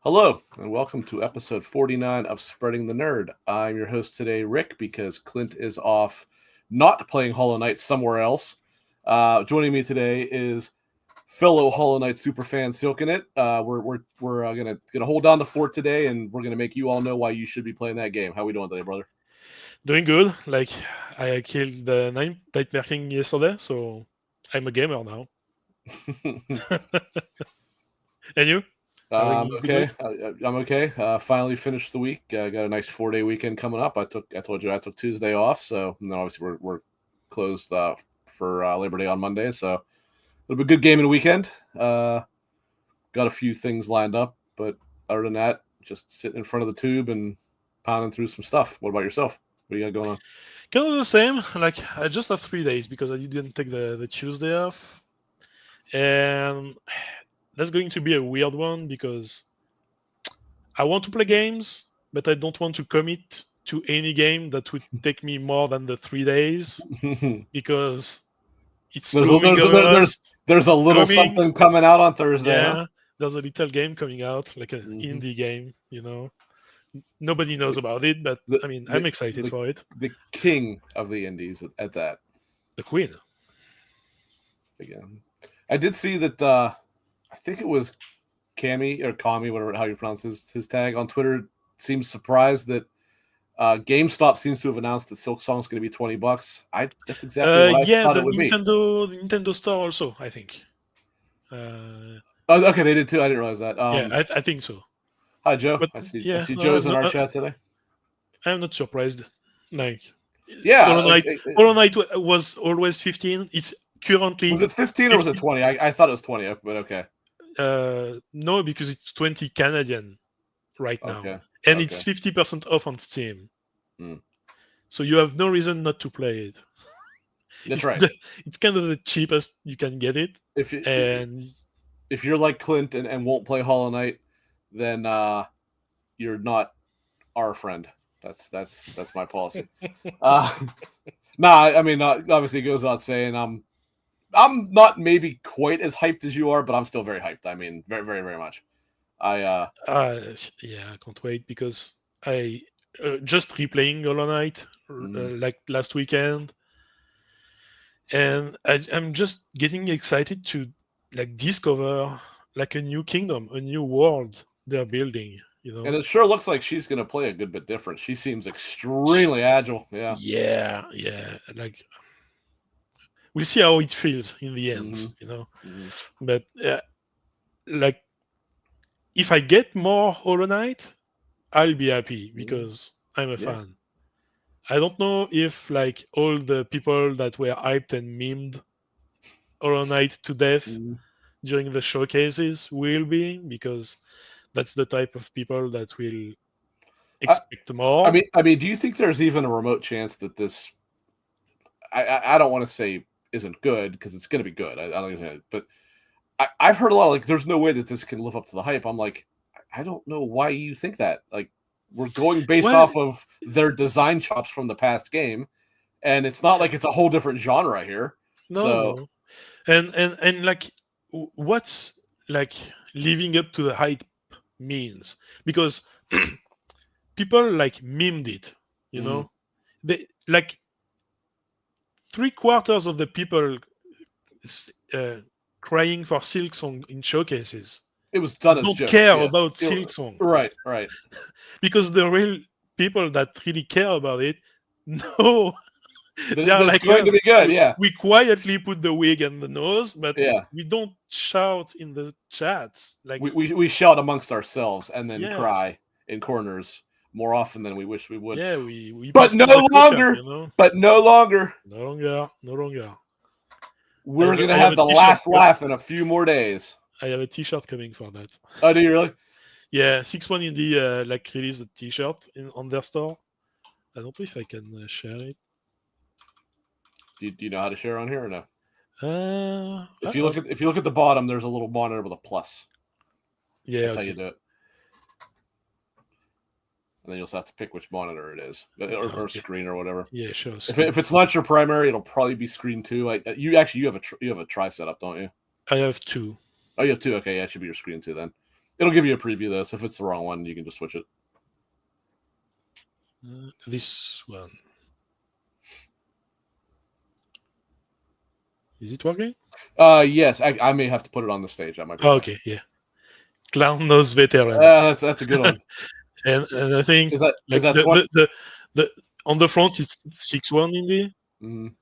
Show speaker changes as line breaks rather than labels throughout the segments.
Hello, and welcome to episode 49 of Spreading the Nerd. I'm your host today, Rick, because Clint is off not playing Hollow Knight somewhere else. Joining me today is fellow Hollow Knight superfan Silcanit. We're gonna hold down the fort today, and we're gonna make you all know why you should be playing that game. How we doing today, brother?
Doing good. Like I killed the Nightmare King yesterday, so I'm a gamer now. And you? Having a good
Okay.
week?
I'm okay. Finally finished the week. Got a nice 4-day weekend coming up. I told you I took Tuesday off, so obviously we're closed for Labor Day on Monday. So it'll be a good game in the weekend. Got a few things lined up, but other than that, just sitting in front of the tube and pounding through some stuff. What about yourself? What do you got going on?
Kind of the same. Like I just have 3 days because I didn't take the Tuesday off, and that's going to be a weird one because I want to play games, but I don't want to commit to any game that would take me more than the 3 days because it's
there's a,
looming
there's a,
over
there's
us.
there's a
It's
little
coming.
something coming out on Thursday, huh?
Yeah, there's a little game coming out, like an
Mm-hmm.
indie game. Nobody knows about it, but
The,
I mean,
the
I'm excited
the
for it.
the king of the indies at that.
The Queen.
Again, I did see that. I think it was Cami or Kami, whatever how you pronounce his tag on Twitter. Seems surprised that GameStop seems to have announced that Silk Song's going to be $20. That's exactly what I
Yeah,
thought it would be.
The Nintendo Store also, I think. Uh,
Oh, okay, they did too. I didn't realize that.
yeah, I think so.
Hi Joe.
But
I
yeah,
see Joe's in our chat today.
I'm not surprised. Like
Yeah,
Hollow Knight, Hollow Knight was always 15. It's
was
currently
it 15 or was it
15.
20? I thought it was 20, but okay.
No, because it's 20 Canadian right now,
Okay.
and it's
Okay.
50% off on Steam.
Hmm.
So you have no reason not to play it.
That's
It's
right.
it's kind of the cheapest you can get it, and
If you're like Clint and won't play Hollow Knight, then you're not our friend. That's my policy. I mean, obviously it goes without saying. I'm not maybe quite as hyped as you are, but I'm still very hyped. I mean, very, very, very much.
yeah, I can't wait because I just replaying Hollow Knight like last weekend, and I'm just getting excited to like discover like a new kingdom, a new world they're building.
and it sure looks like she's going to play a good bit different. She seems extremely agile. Yeah.
Yeah. Like we'll see how it feels in the
Mm-hmm.
end.
Mm-hmm.
But like if I get more Hollow Knight, I'll be happy because I'm a
Yeah.
fan. I don't know if like all the people that were hyped and memed Hollow Knight to death
Mm-hmm.
during the showcases will be, because that's the type of people that will
I,
expect more.
I mean, do you think there's even a remote chance that this? I don't want to say isn't good because it's going to be good. I don't think, but I've heard a lot like there's no way that this can live up to the hype. I'm like, I don't know why you think that. Like, we're going based
Well,
off of their design chops from the past game, and it's not like it's a whole different genre here. So,
no. And like what's like living up to the hype means, because people like memed it,
mm-hmm.
they like 3/4 of the people uh, crying for Silksong in showcases
It was done as
don't
jokes.
care
Yes,
about Silksong,
right, right.
because the real people that really care about it know they are
That's
like
going
us.
to be good. Yeah,
We quietly put the wig and the nose, but
yeah.
we don't shout in the chats. Like,
We shout amongst ourselves and then
yeah,
cry in corners more often than we wish we would.
yeah, we
But
pass
no
on the culture,
longer. But no longer.
No longer, no longer.
We're gonna
I have
have
a
the
t-shirt.
last laugh in a few more days.
I have a t-shirt coming for that.
Oh, do you really?
Yeah, 6-1 Indie like released a t-shirt on their store. I don't know if I can share it.
Do you know how to share on here or no?
Uh,
If you look at the bottom, there's a little monitor with a plus.
yeah,
That's how
okay.
you do it. And then you'll have to pick which monitor it is, or
Okay.
screen or whatever.
Yeah, sure.
If it's not your primary, it'll probably be screen two. You have a try setup, don't you?
I have two.
Oh, you have two. Okay, yeah, it should be your screen two then. It'll give you a preview though, so if it's the wrong one, you can just switch it.
This one. Is it working?
Yes, I may have to put it on the stage. That might be
Oh,
fine.
okay, yeah. Clown nose veteran.
That's a good one.
and I think
Is that
like the on the front it's 6-1 indeed.
Mm.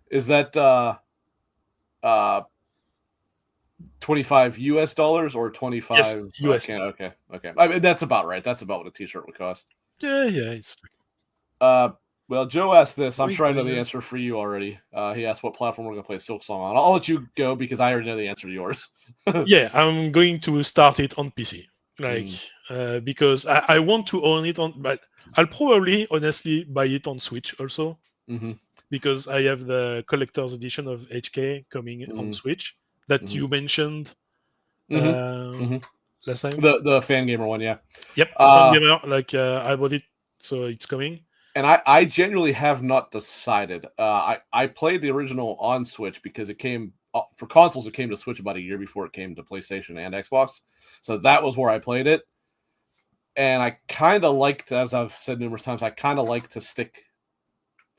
Is that 25 US dollars or 25?
Yes, US.
Okay. I mean, that's about right. That's about what a T-shirt would cost.
Yeah. It's
well, Joe asked this. I'm
Wait,
sure I know
wait,
the answer for you already. He asked what platform we're going to play Silk Song on. I'll let you go because I already know the answer to yours.
yeah, I'm going to start it on PC. Like because I want to own it on, but I'll probably honestly buy it on Switch also. Because I have the collector's edition of HK coming on Switch that you mentioned last time.
The fan gamer one, yeah.
Yep, fan gamer. Like I bought it, so it's coming.
And I genuinely have not decided. I played the original on Switch because it came for consoles. It came to Switch about a year before it came to PlayStation and Xbox. So that was where I played it. And I kind of liked, as I've said numerous times, I kind of like to stick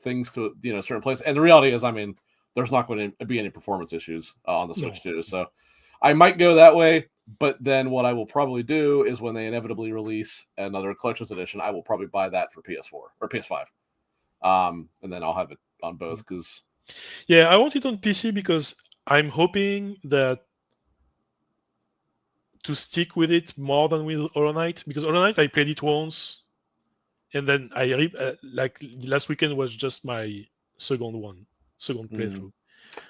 things to certain places. And the reality is, I mean, there's not going to be any performance issues on the Switch too. So I might go that way. But then what I will probably do is when they inevitably release another collector's edition, I will probably buy that for PS4 or PS5. And then I'll have it on both because.
Yeah, I want it on PC because I'm hoping that to stick with it more than with Hollow Knight, because Hollow Knight I played it once, and then like last weekend was just my second playthrough.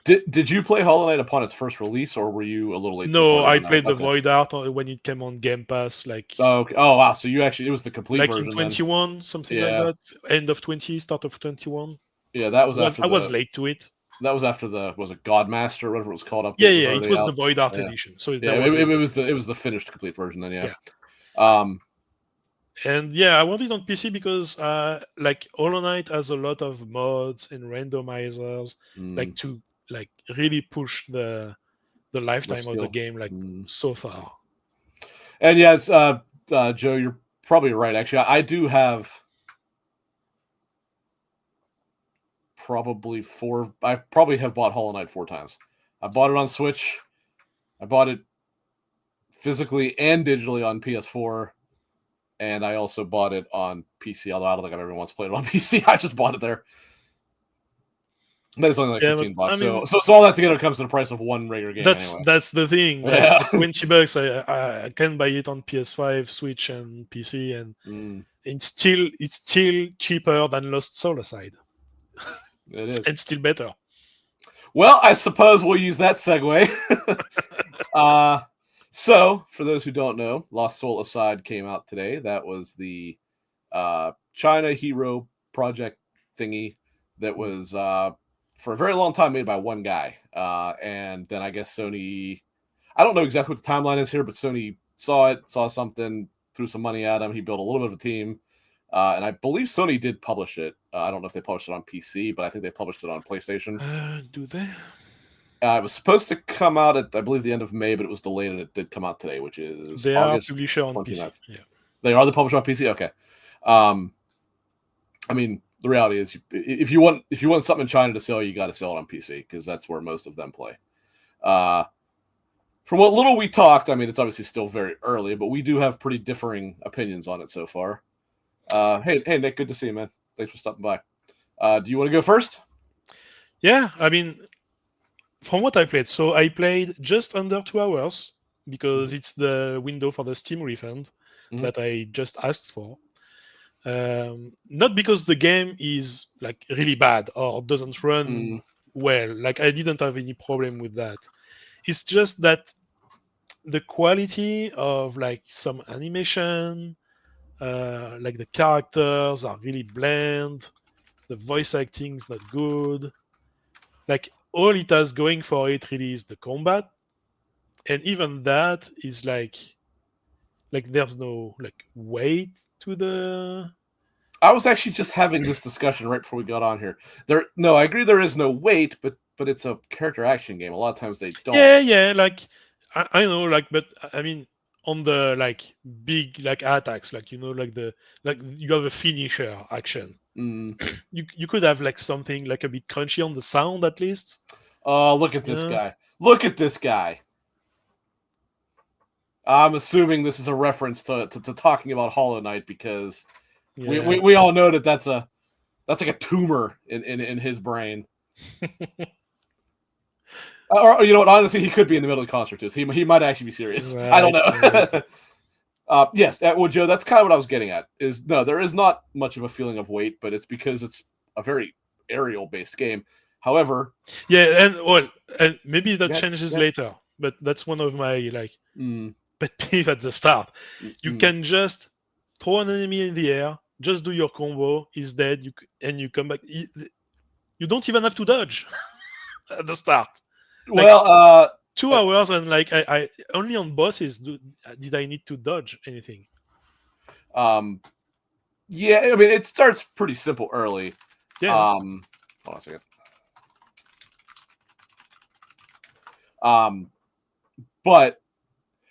Did you play Hollow Knight upon its first release, or were you a little late?
No, I played the Void Art when it came on Game Pass. Like
okay. Oh wow, so you actually it was the complete
like
version
in 21, then. Something like that. End of 20, start of 21.
Yeah, that was after
I was late to it.
That was after was it Godmaster or whatever it was called up.
Yeah, it was the Void Art edition. So
it was the finished complete version then. Yeah.
And yeah, I want it on PC because like Hollow Knight has a lot of mods and randomizers, like to like really push the lifetime of the game like so far.
And yes, Joe, you're probably right. Actually, I do have I probably have bought Hollow Knight 4 times. I bought it on Switch. I bought it physically and digitally on PS4. And I also bought it on PC, although I don't think I've ever once played it on PC. I just bought it there. But it's only like $15. I mean, so all that together comes to the price of one regular game.
That's the thing. Like, $20, I can buy it on PS5, Switch, and PC, and it's still cheaper than Lost Soul aside.
It is.
It's still better.
Well, I suppose we'll use that segue. So, for those who don't know, Lost Soul Aside came out today. That was the China Hero project thingy that was for a very long time made by one guy. And then I guess Sony, I don't know exactly what the timeline is here, but Sony saw something, threw some money at him. He built a little bit of a team. And I believe Sony did publish it. I don't know if they published it on PC, but I think they published it on PlayStation.
Do they?
It was supposed to come out at, I believe, the end of May, but it was delayed, and it did come out today, which is
they
August
are publisher on
29th.
PC. Yeah.
They are the publisher on PC? Okay. I mean, the reality is, if you want something in China to sell, you got to sell it on PC, because that's where most of them play. From what little we talked, I mean, it's obviously still very early, but we do have pretty differing opinions on it so far. Hey, Nick, good to see you, man. Thanks for stopping by. Do you want to go first?
Yeah, I mean, from what I played, so I played just under 2 hours because it's the window for the Steam refund that I just asked for. Not because the game is like really bad or doesn't run well. Like I didn't have any problem with that. It's just that the quality of like some animation, like the characters are really bland. The voice acting is not good. Like all it has going for it really is the combat, and even that is like there's no like weight to the.
I was actually just having this discussion right before we got on here. No, I agree there is no weight, but but it's a character action game. A lot of times they don't.
Yeah. Like I know, like, but I mean, on the like big like attacks, like like you have a finisher action.
Mm.
You could have like something like a bit crunchy on the sound at least.
Oh, look at this
Yeah.
guy! Look at this guy! I'm assuming this is a reference to talking about Hollow Knight because we all know that that's like a tumor in his brain. Or you know what? Honestly, he could be in the middle of concertus. He might actually be serious.
Right,
I don't know.
right.
Yes, well, Joe, that's kind of what I was getting at. Is no, there is not much of a feeling of weight, but it's because it's a very aerial-based game. However,
and maybe that changes later, but that's one of my like pet peeve at the start. You can just throw an enemy in the air, just do your combo, he's dead, and you come back. You don't even have to dodge at the start. Like,
well,
2 hours and like I only on bosses did I need to dodge anything.
Yeah, I mean it starts pretty simple early.
Yeah.
Hold on a second. But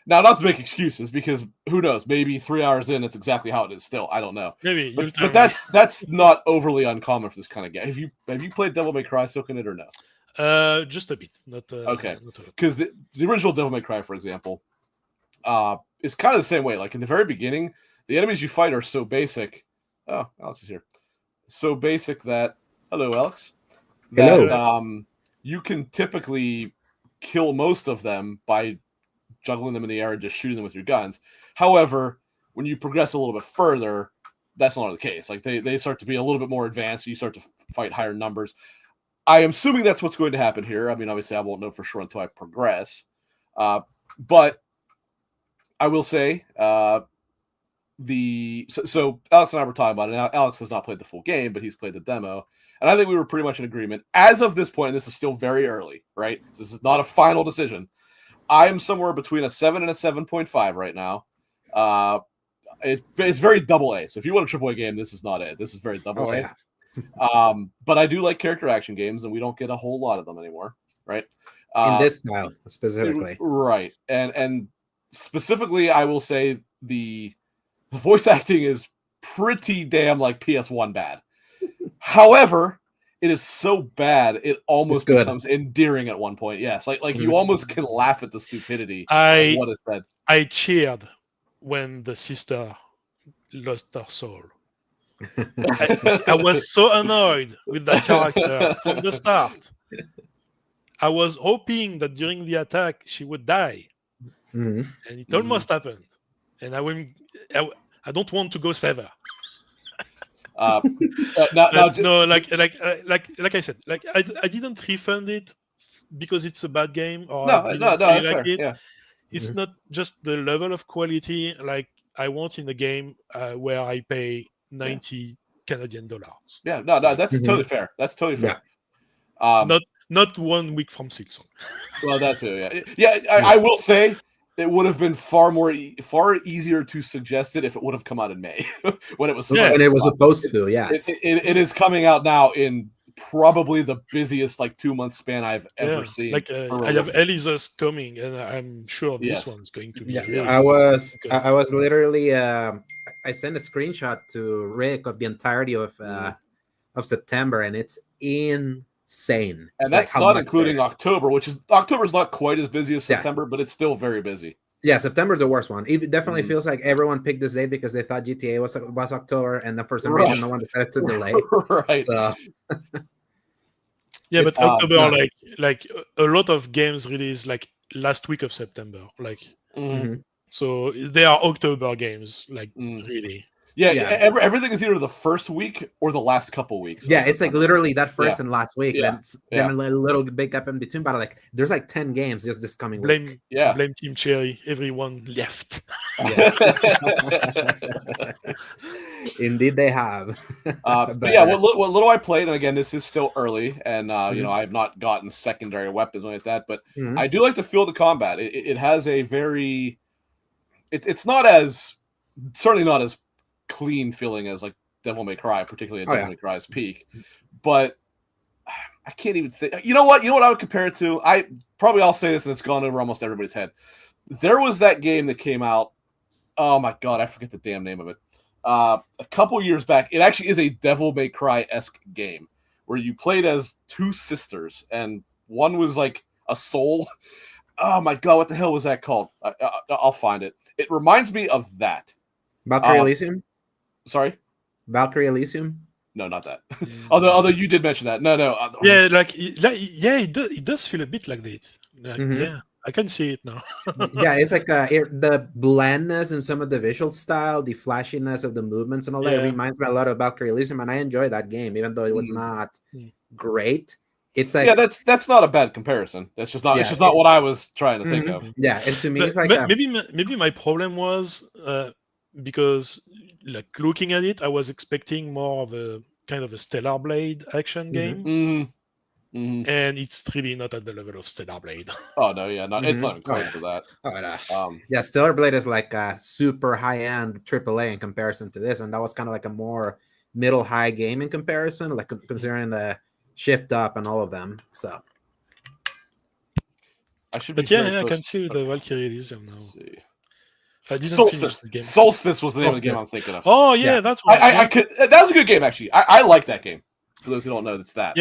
now, not to make excuses, because who knows? Maybe 3 hours in, it's exactly how it is. Still, I don't know.
Maybe,
but that's not overly uncommon for this kind of game. Have you played Devil May Cry Silcanit or no?
Just a bit, not
okay.
not a lot.
Because the original Devil May Cry, for example, is kind of the same way. Like in the very beginning, the enemies you fight are so basic. Oh, Alex is here. So basic that hello, Alex. That
Hello.
You can typically kill most of them by juggling them in the air and just shooting them with your guns. However, when you progress a little bit further, that's not the case. Like they start to be a little bit more advanced. You start to fight higher numbers. I am assuming that's what's going to happen here. I mean, obviously, I won't know for sure until I progress. But I will say so Alex and I were talking about it. Now, Alex has not played the full game, but he's played the demo. And I think we were pretty much in agreement. As of this point, and this is still very early, right? So this is not a final decision. I am somewhere between a 7 and a 7.5 right now. It's very double A. So if you want a AAA game, this is not it. This is very double A. Yeah. But I do like character action games, and we don't get a whole lot of them anymore, right?
In this style, specifically.
Right. And specifically, I will say the voice acting is pretty damn like PS1 bad. However, it is so bad it almost becomes endearing at one point. Yes, like you almost can laugh at the stupidity of what is said.
I cheered when the sister lost her soul. I was so annoyed with that character from the start. I was hoping that during the attack she would die, and it almost happened. And I don't want to go save her. No, like I said, like I didn't refund it because it's a bad game or I didn't really like it.
Yeah.
It's not just the level of quality. Like I want in a game where I pay 90 Canadian dollars.
Yeah, no, that's totally fair. That's totally fair.
Yeah. Not 1 week from Silksong.
Well, that too. Yeah. I will say it would have been far easier to suggest it if it would have come out in May when it was
supposed to. Yes,
it is coming out now in probably the busiest 2 month span I've ever seen.
Like I have Eliza's coming, and I'm sure this one's going to be.
Yeah,
really
I was literally I sent a screenshot to Rick of the entirety of September, and it's insane.
And that's not including October, October's not quite as busy as September, but it's still very busy.
Yeah, September's the worst one. It definitely feels like everyone picked this date because they thought GTA was October, and then for some reason no one decided to delay.
Right.
So,
yeah, but October, like a lot of games released like last week of September, so they are October games, really.
Yeah. Everything is either the first week or the last couple weeks.
Yeah, it's like literally that first and last week. Then a little big gap in between. But there's 10 games just this coming week.
Blame Team Cherry. Everyone left.
Yes. Indeed, they have.
But yeah, what little I played, and again, this is still early, and I have not gotten secondary weapons or like that. But I do like to feel the combat. It has a very. It's not as certainly not as clean feeling as Devil May Cry, particularly at Devil May Cry's peak, but I can't even think. You know what? I would compare it to? I'll say this, and it's gone over almost everybody's head. There was that game that came out. Oh my god, I forget the damn name of it. A couple years back, it actually is a Devil May Cry-esque game where you played as two sisters, and one was like a soul. Oh my god, what the hell was that called? I'll find it. It reminds me of that.
Valkyrie Elysium?
Sorry?
Valkyrie Elysium?
No, not that. Although you did mention that. No.
Yeah, it does feel a bit like that. Yeah, I can see it now.
Yeah, it's like the blandness in some of the visual style, the flashiness of the movements and all that. It reminds me a lot of Valkyrie Elysium, and I enjoyed that game, even though it was not great. It's like
that's not a bad comparison. It's just not. It's just not what I was trying to think of.
Yeah, and to me, it's like
maybe my problem was because like looking at it, I was expecting more of a kind of a Stellar Blade action game, and it's really not at the level of Stellar Blade.
Oh no, yeah, no, it's not even close to that.
Yeah, Stellar Blade is like a super high-end AAA in comparison to this, and that was kind of like a more middle-high game in comparison, like considering the shift up and all of them. So
I should.
I can see the Valkyrie Elysium now.
Solstice was the name of the game I'm thinking of.
Oh yeah, that's one.
I could. That was a good game actually. I like that game. For those who don't know, that's that.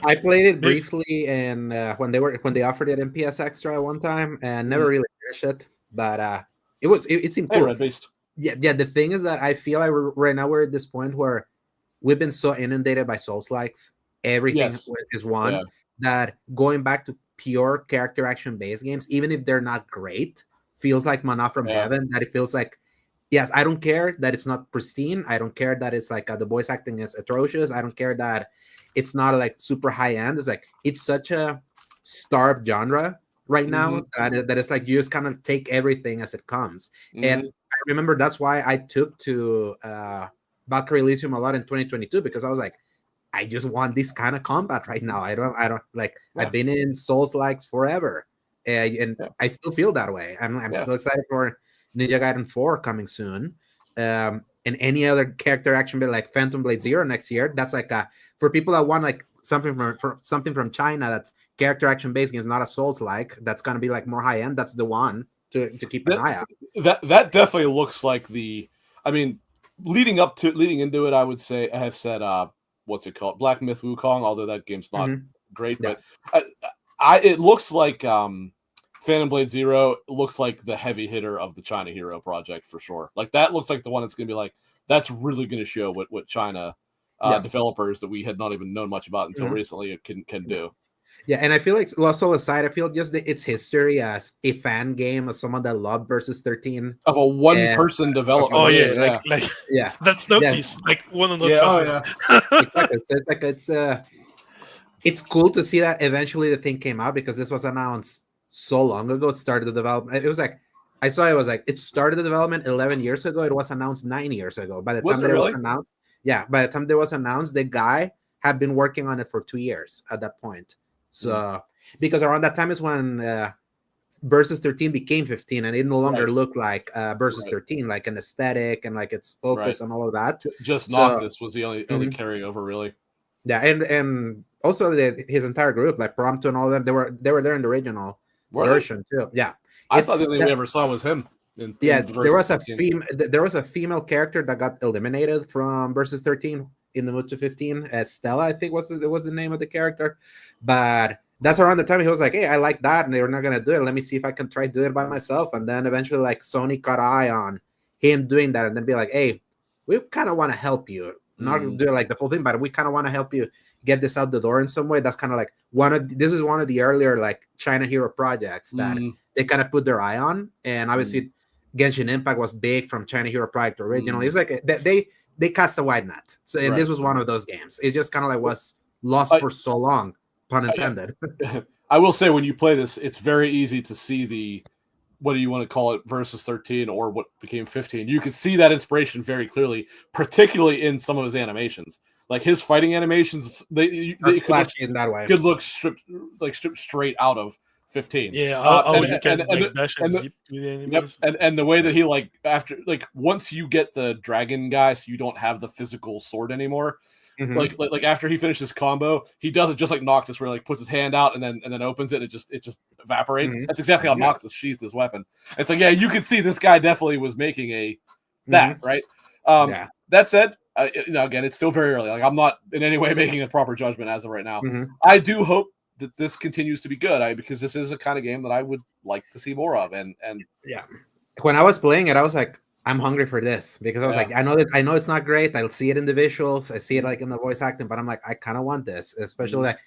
I played it briefly, and when they offered it in PS Extra at one time, and never really finished it. But it seemed cool.
Red-based.
Yeah. The thing is that I feel like right now we're at this point where we've been so inundated by Souls-likes. Everything is one that going back to pure character action based games, even if they're not great, feels like manna from heaven. That it feels like, yes, I don't care that it's not pristine. I don't care that it's like the voice acting is atrocious. I don't care that it's not like super high end. It's like it's such a starved genre right now that it's like you just kind of take everything as it comes. And I remember that's why I took to Valkyrie Elysium a lot in 2022, because I was like, I just want this kind of combat right now. I don't like. I've been in Souls likes forever, and I still feel that way. I'm still excited for Ninja Gaiden 4 coming soon, and any other character action bit like Phantom Blade Zero next year. That's like for people that want like something from China that's character action based games, not a Souls like. That's gonna be like more high end. That's the one to keep an eye out.
That definitely looks like the. I mean, leading into it, I would say I have said what's it called? Black Myth Wukong, although that game's not great, but it looks like Phantom Blade Zero looks like the heavy hitter of the China Hero project for sure. Like that looks like the one that's going to be like, that's really going to show what China developers that we had not even known much about until recently can do.
Yeah, and I feel like Lost Soul aside, I feel just its history as a fan game, as someone that loved Versus 13
of a one-person developer.
Oh yeah, that's noticed. Like 100%.
Exactly. It's cool to see that eventually the thing came out, because this was announced so long ago. It started the development. It was like I saw it was like it started the development 11 years ago. It was announced 9 years ago. By the time it was announced, by the time it was announced, the guy had been working on it for 2 years at that point. So, because around that time is when Versus 13 became 15, and it no longer looked like Versus 13, like an aesthetic and like its focus and all of that.
Just Noctis was the only carryover, really.
Yeah, and also his entire group, like Prompto and all that, they were there in the original version too. Yeah,
I thought the only we ever saw was him.
There was a female character that got eliminated from Versus 13 in the move to 15. Stella, I think was the name of the character, but that's around the time he was like, hey, I like that, and they were not gonna do it. Let me see if I can try to do it by myself. And then eventually, like, Sony caught eye on him doing that, and then be like, hey, we kind of want to help you, not do it like the full thing, but we kind of want to help you get this out the door in some way. That's kind of like this is one of the earlier like China Hero projects that they kind of put their eye on, and obviously Genshin Impact was big from China Hero project originally. It was like they cast a wide net, so and this was one of those games. It just kind of like was lost for so long. Pun intended.
I will say, when you play this, it's very easy to see the, what do you want to call it, Versus 13 or what became 15. You can see that inspiration very clearly, particularly in some of his animations. Like his fighting animations, they could look stripped straight out of 15.
Yeah, you can dash and zip to the enemies.
And the way that he once you get the dragon guy, so you don't have the physical sword anymore. like after he finishes combo, he does it just like Noctis, where he like puts his hand out and then opens it. And it just evaporates. That's exactly how Noctis sheathed his weapon. It's like, yeah, you can see this guy definitely was making that right. That said, again, it's still very early. Like, I'm not in any way making a proper judgment as of right now. I do hope that this continues to be good, because this is a kind of game that I would like to see more of. And
yeah, when I was playing it, I was like, I'm hungry for this, because I was like, I know it's not great. I'll see it in the visuals, I see it like in the voice acting, but I'm like, I kind of want this, especially like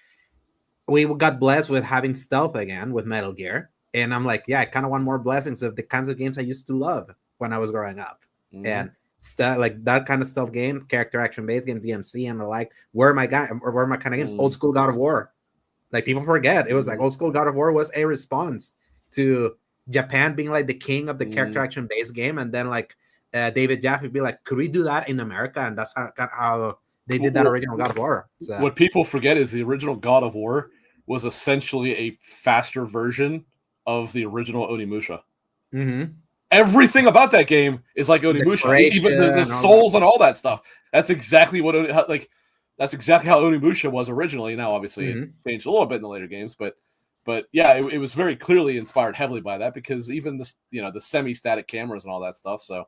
we got blessed with having stealth again with Metal Gear, and I'm like, yeah, I kind of want more blessings of the kinds of games I used to love when I was growing up, and like that kind of stealth game, character action based game, DMC and the like. Where my kind of games, old school God of War. Like, people forget, it was like old school God of War was a response to Japan being like the king of the character action based game, and then like David Jaffe would be like, could we do that in America? And that's how they did that original God of War. So.
What people forget is the original God of War was essentially a faster version of the original Onimusha. Everything about that game is like Onimusha, even the souls and all that stuff. That's exactly what that's exactly how Onimusha was originally. Now, obviously, it changed a little bit in the later games, but yeah, it was very clearly inspired heavily by that, because even this, the semi-static cameras and all that stuff. So,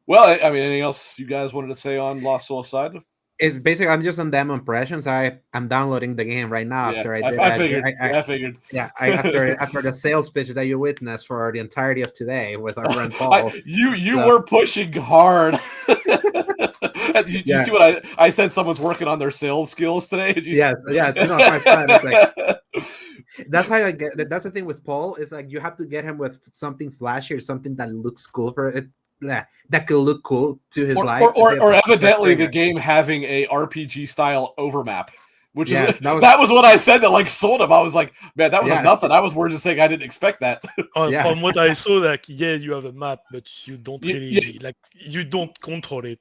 well, I mean, anything else you guys wanted to say on Lost Soul side?
It's basically, I'm just on demo impressions. I'm downloading the game right now.
Yeah,
After
I figured.
Yeah, after the sales pitch that you witnessed for the entirety of today with our friend Paul.
You were pushing hard. Did you see what I said? Someone's working on their sales skills today.
Yes, yeah. No, it's fine. It's like, that's how I get. That's the thing with Paul, is like, you have to get him with something flashy or something that looks cool for it. That could look cool to his life,
or evidently the game having a RPG style overmap, which
that
was what I said that like sold him. I was like, man, that was nothing. I was more just saying I didn't expect that.
From what I saw, like, you have a map, but you don't really you don't control it.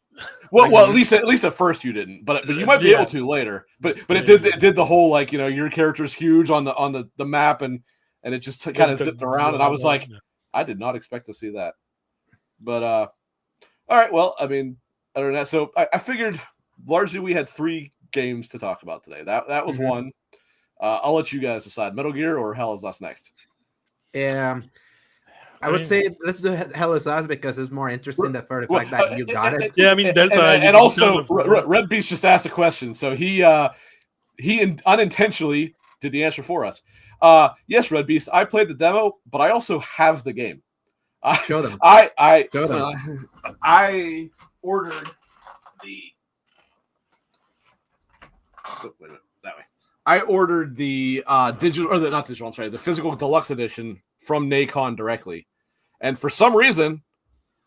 Well, at least at first you didn't, but you might be able to later. But it did the whole, like, your character's huge on the map, and it just kind of zipped around, and I was like, I did not expect to see that. But all right, well, I mean, other than that, so I figured largely we had 3 games to talk about today. That was one. I'll let you guys decide: Metal Gear or Hell Is Us next.
Yeah, I would say let's do Hell Is Us, because it's more interesting for the fact that you got it.
Yeah, I mean, Delta,
and also Red Beast just asked a question, so he unintentionally did the answer for us. Yes, Red Beast, I played the demo, but I also have the game.
Show them.
I ordered the. Wait a minute, that way. I ordered the digital, or not digital. I'm sorry, the physical deluxe edition from Nacon directly, and for some reason,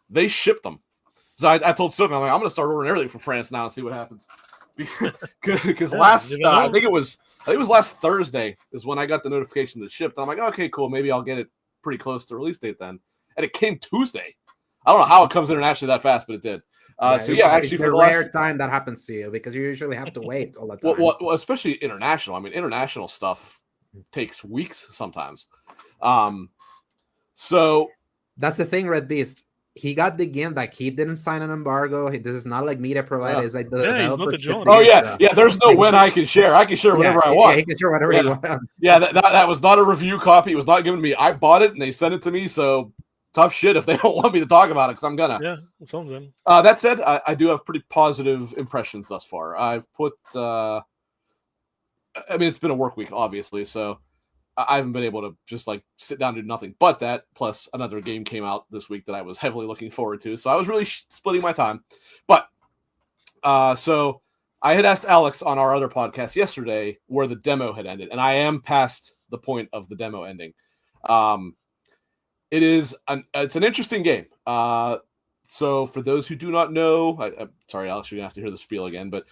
they shipped them. So I told Silk, I'm like, I'm going to start ordering early from France now and see what happens. Because I think it was last Thursday is when I got the notification that it shipped. And I'm like, okay, cool, maybe I'll get it pretty close to release date then. And it came Tuesday. I don't know how it comes internationally that fast, but it did. Actually, for the
rare time that happens to you, because you usually have to wait all the time.
Well, especially international. I mean, international stuff takes weeks sometimes. So
that's the thing, Red Beast. He got the game, like, he didn't sign an embargo. This is not like media provided. It's like
he's not the John.
Oh yeah. There's no win I can share. I can share whatever I want.
Yeah, he can share whatever he wants.
Yeah, that was not a review copy. It was not given to me. I bought it and they sent it to me. So tough shit if they don't want me to talk about it, because I'm gonna.
Yeah, it's on them.
That said, I do have pretty positive impressions thus far. I've put. I mean, it's been a work week, obviously, so I haven't been able to just like sit down and do nothing but that. Plus, another game came out this week that I was heavily looking forward to, so I was really splitting my time. But so I had asked Alex on our other podcast yesterday where the demo had ended, and I am past the point of the demo ending. It's an interesting game. So for those who do not know, I'm sorry, Alex, you're gonna have to hear the spiel again, but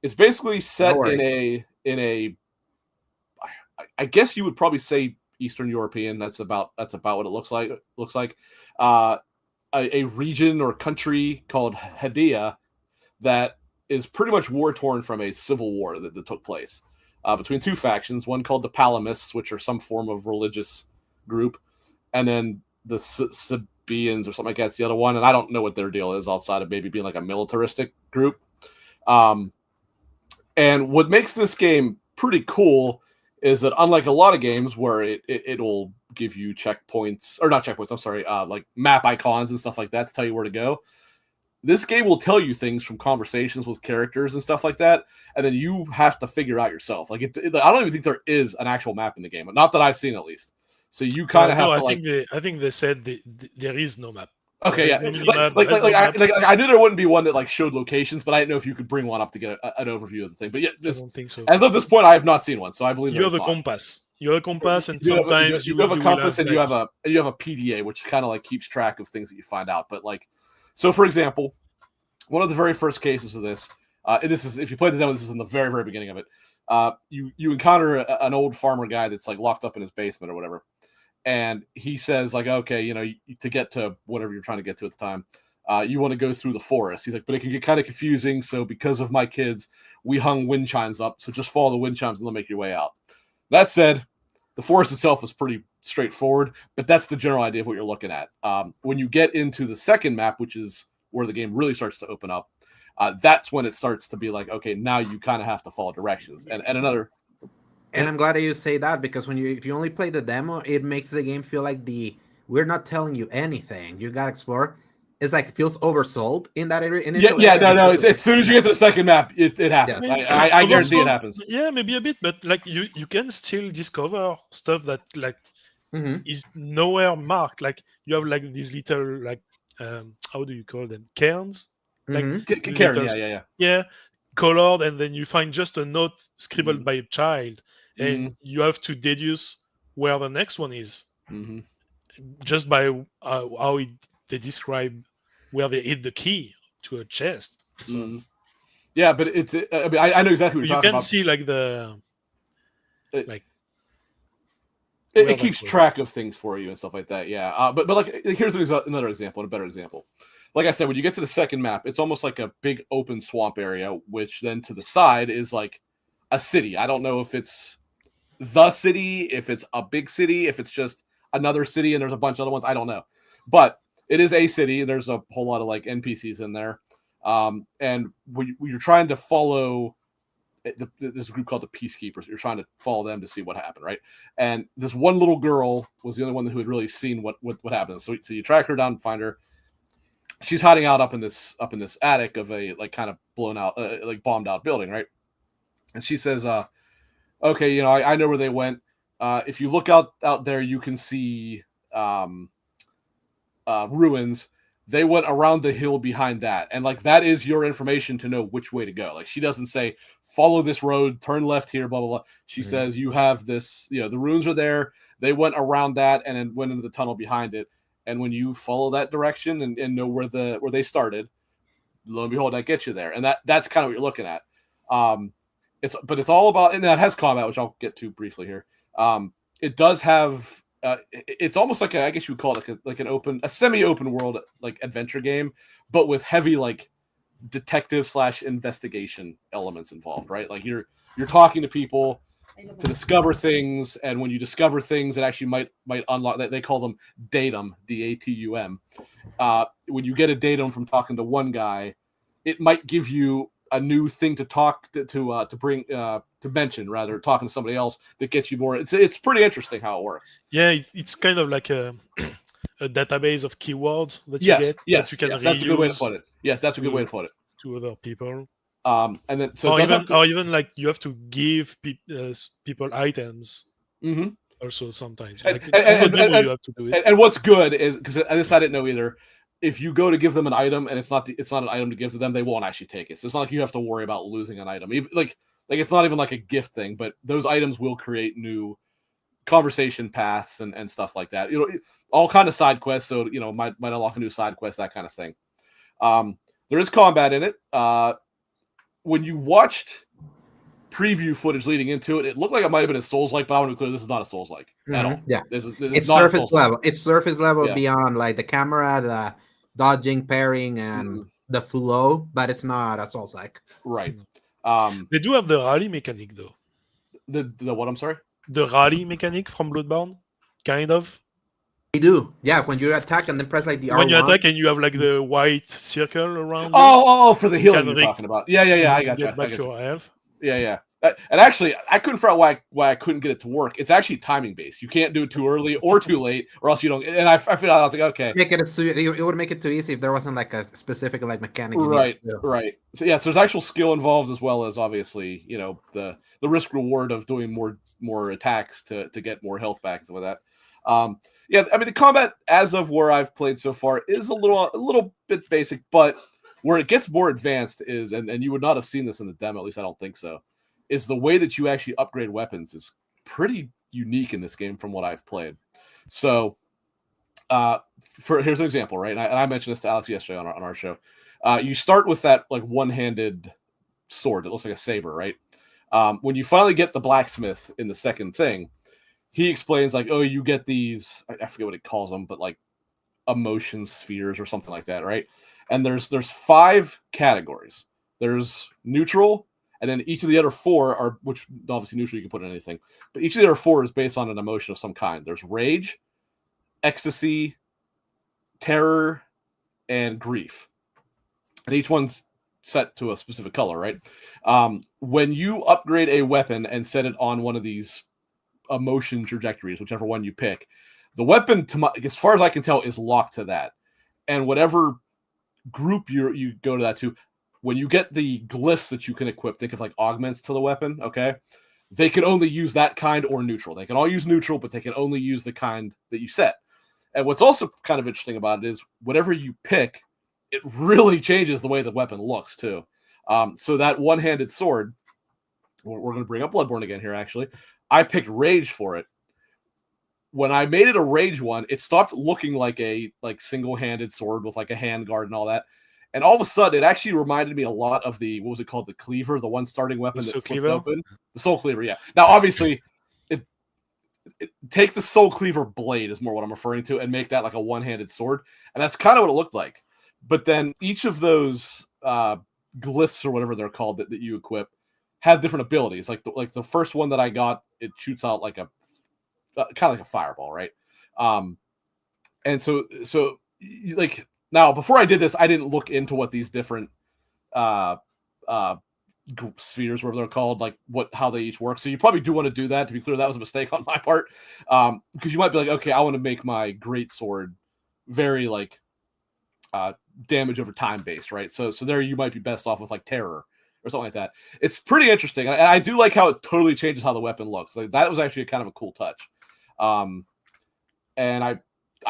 it's basically set in a I guess you would probably say Eastern European. That's about what it looks like. A region or country called Hadia that is pretty much war-torn from a civil war that took place between 2 factions, one called the Palamists, which are some form of religious group, and then the Beans or something like that's the other one, and I don't know what their deal is outside of maybe being like a militaristic group. And what makes this game pretty cool is that unlike a lot of games where it'll give you checkpoints, or not checkpoints, I'm sorry, like map icons and stuff like that to tell you where to go. This game will tell you things from conversations with characters and stuff like that, and then you have to figure out yourself. Like, I don't even think there is an actual map in the game, not that I've seen at least. So you kind of have to.
I think they said there is no map.
Okay, yeah. I knew there wouldn't be one that like showed locations, but I didn't know if you could bring one up to get an overview of the thing. But yeah,
I don't think so.
As of this point, I have not seen one, so I believe
you have a compass. You have a compass, and sometimes
you have a compass, and you have a PDA, which kind of like keeps track of things that you find out. But like, so for example, one of the very first cases of this, and this is if you play the demo, this is in the very very beginning of it. You encounter an old farmer guy that's like locked up in his basement or whatever. And he says, like, okay, you know, to get to whatever you're trying to get to at the time, you want to go through the forest. He's like, but it can get kind of confusing. So because of my kids, we hung wind chimes up. So just follow the wind chimes and they'll make your way out. That said, the forest itself is pretty straightforward, but that's the general idea of what you're looking at. When you get into the second map, which is where the game really starts to open up, that's when it starts to be like, okay, now you kind of have to follow directions. And another...
And I'm glad that you say that, because if you only play the demo, it makes the game feel like we're not telling you anything. You gotta explore. It's like it feels oversold in that area.
No. As soon as you get to the second map, it happens. Yes. I guarantee it happens.
Yeah, maybe a bit, but like you can still discover stuff that like is nowhere marked. Like you have like these little like how do you call them? Cairns? Like
cairn,
yeah, colored, and then you find just a note scribbled by a child. And you have to deduce where the next one is just by how they describe where they hit the key to a chest. So,
yeah, but it's. I mean, I know exactly what you're talking about.
You can see like
it keeps track of things for you and stuff like that. Yeah, but like here's another example, and a better example. Like I said, when you get to the second map, it's almost like a big open swamp area, which then to the side is like a city. I don't know if it's the city, if it's a big city, if it's just another city and there's a bunch of other ones, I don't know. But it is a city, and there's a whole lot of like NPCs in there. And when you're trying to follow, there's a group called the Peacekeepers. You're trying to follow them to see what happened, right? And this one little girl was the only one who had really seen what happened. So you track her down and find her. She's hiding out up in this attic of a like kind of blown out, like bombed out building, right? And she says, okay, you know, I know where they went. If you look out there, you can see ruins. They went around the hill behind that. And like, that is your information to know which way to go. Like, she doesn't say, follow this road, turn left here, blah, blah, blah. She says, you have this, you know, the ruins are there. They went around that and then went into the tunnel behind it. And when you follow that direction and know where they started, lo and behold, that gets you there. And that's kind of what you're looking at. It's all about, and that has combat, which I'll get to briefly here. It does have, it's almost like I guess you would call it a semi-open world like adventure game, but with heavy like detective / investigation elements involved, right? Like you're talking to people to discover things, and when you discover things, it actually might unlock. They call them datum, DATUM. When you get a datum from talking to one guy, it might give you a new thing to talk to bring to mention, rather talking to somebody else that gets you more. It's pretty interesting how it works.
Yeah, it's kind of like a database of keywords that you get.
Yes, you can that's a good way to put it. Yes, that's a good way to put it.
To other people.
And then so
or even like you have to give people items. Also sometimes. You have to do it.
And what's good is, because this I didn't know either. If you go to give them an item and it's not an item to give to them, they won't actually take it. So it's not like you have to worry about losing an item. Even, like it's not even like a gift thing, but those items will create new conversation paths and stuff like that. You know, all kind of side quests. So you know, might unlock a new side quest, that kind of thing. There is combat in it. When you watched preview footage leading into it, it looked like it might have been a Souls-like, but I want to be clear, this is not a Souls-like at all.
Yeah, it's surface level. It's surface level beyond like the camera, the dodging, parrying, and the flow, but it's not a Souls-like.
Right.
They do have the rally mechanic though.
The what? I'm sorry.
The rally mechanic from Bloodborne, kind of.
You do, yeah. When you attack and then press like the
when
R1.
you attack and you have like the white circle around.
Oh, for the healing you're talking about. Yeah. I got you.
Get back your health.
Yeah. And actually, I couldn't figure out why I couldn't get it to work. It's actually timing based. You can't do it too early or too late, or else you don't. And I figured out, I was like, okay,
It would make it too easy if there wasn't like a specific like mechanic.
Right. So yeah, so there's actual skill involved as well as obviously the risk reward of doing more attacks to get more health back and stuff like that. Yeah, I mean the combat as of where I've played so far is a little bit basic, but where it gets more advanced is, and you would not have seen this in the demo, at least I don't think so, is the way that you actually upgrade weapons is pretty unique in this game from what I've played. So here's an example, right? And I mentioned this to Alex yesterday on our show. You start with that like one-handed sword that looks like a saber, right? When you finally get the blacksmith in the second thing, he explains like, oh, you get these, I forget what he calls them, but like emotion spheres or something like that, right? And there's 5 categories. There's neutral, and then each of the other 4 are, which obviously neutral you can put in anything, but each of the other 4 is based on an emotion of some kind. There's rage, ecstasy, terror, and grief. And each one's set to a specific color, right? When you upgrade a weapon and set it on one of these emotion trajectories, whichever one you pick, the weapon, as far as I can tell, is locked to that. And whatever group you go to that to, when you get the glyphs that you can equip, think of like augments to the weapon, okay? They can only use that kind or neutral. They can all use neutral, but they can only use the kind that you set. And what's also kind of interesting about it is whatever you pick, it really changes the way the weapon looks too. So that one-handed sword, we're going to bring up Bloodborne again here, actually. I picked Rage for it. When I made it a Rage one, it stopped looking like a single-handed sword with like a hand guard and all that. And all of a sudden, it actually reminded me a lot of the, what was it called? The cleaver, the one starting weapon that flipped open. The soul cleaver, yeah. Now, obviously, take the soul cleaver blade is more what I'm referring to and make that like a one-handed sword. And that's kind of what it looked like. But then each of those glyphs or whatever they're called that you equip have different abilities. Like the first one that I got, it shoots out like a kind of like a fireball, right? And so like now before I did this, I didn't look into what these different spheres, whatever they're called, like how they each work. So you probably do want to do that. To be clear, that was a mistake on my part, because you might be like, okay, I want to make my great sword very like damage over time based, right? So there you might be best off with like terror or something like that. It's pretty interesting, and I do like how it totally changes how the weapon looks. Like that was actually kind of a cool touch. And I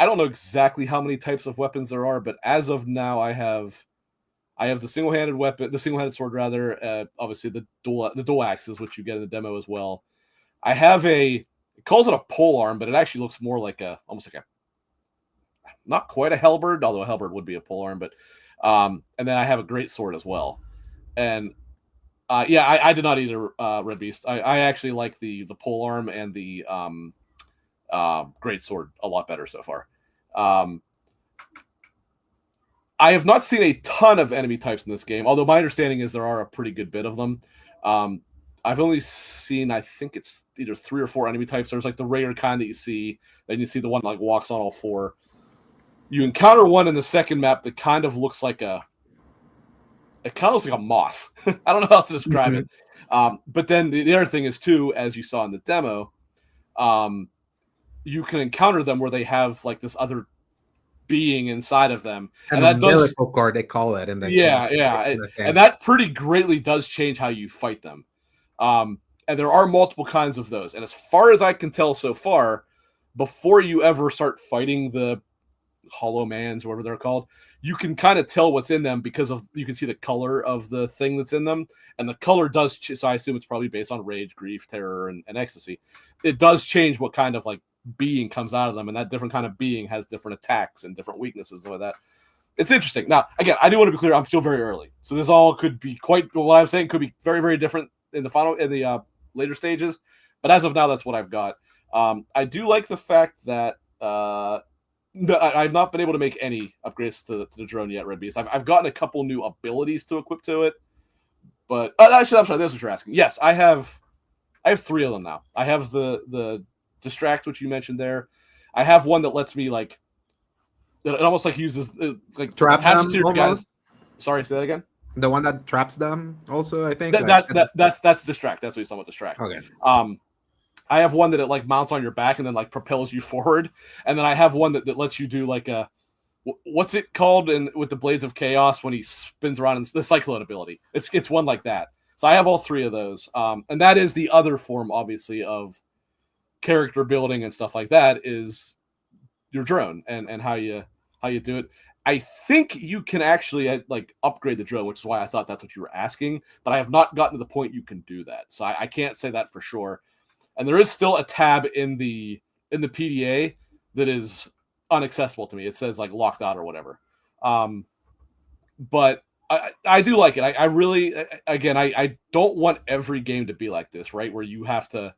don't know exactly how many types of weapons there are, but as of now, I have the single-handed sword rather. Obviously the dual axes, which you get in the demo as well. I have it calls it a pole arm, but it actually looks more like almost like not quite a halberd, although a halberd would be a pole arm, but and then I have a great sword as well. And I did not either Red Beast. I actually like the pole arm and the great sword a lot better so far. I have not seen a ton of enemy types in this game, although my understanding is there are a pretty good bit of them. I've only seen, I think it's either 3 or 4 enemy types. There's like the rare kind that you see, then you see the one that like walks on all 4. You encounter one in the second map that kind of looks like a moth. I don't know how else to describe it. But then the other thing is too, as you saw in the demo, you can encounter them where they have like this other being inside of them,
and that miracle card they call it, and
and that pretty greatly does change how you fight them. And there are multiple kinds of those, and as far as I can tell so far, before you ever start fighting the hollow mans, whatever they're called, you can kind of tell what's in them because you can see the color of the thing that's in them, and the color does so I assume it's probably based on rage, grief, terror, and ecstasy. It does change what kind of like being comes out of them, and that different kind of being has different attacks and different weaknesses like that. It's interesting. Now, again, I do want to be clear, I'm still very early, so this all could be what I'm saying could be very, very different in the later stages, but as of now, that's what I've got. I do like the fact that I've not been able to make any upgrades to the drone yet, Red Beast. I've gotten a couple new abilities to equip to it, but actually, I'm sorry, that's what you're asking. Yes, I have 3 of them now. I have the distract, which you mentioned there. I have one that lets me like it almost like uses like
trap
attaches
them
to your
almost.
guys. Sorry, say that again.
The one that traps them, also, I think.
That's distract. That's what you're talking about, distract.
Okay.
I have one that it like mounts on your back and then like propels you forward, and then I have one that lets you do like a what's it called with the Blades of Chaos when he spins around in the Cyclone ability. It's one like that. So I have all three of those, and that is the other form, obviously, of character building and stuff like that is your drone and how you do it. I think you can actually like upgrade the drone, which is why I thought that's what you were asking, but I have not gotten to the point you can do that. So I can't say that for sure. And there is still a tab in the PDA that is inaccessible to me. It says like locked out or whatever. But I do like it. I really, again, I don't want every game to be like this, right? Where you have to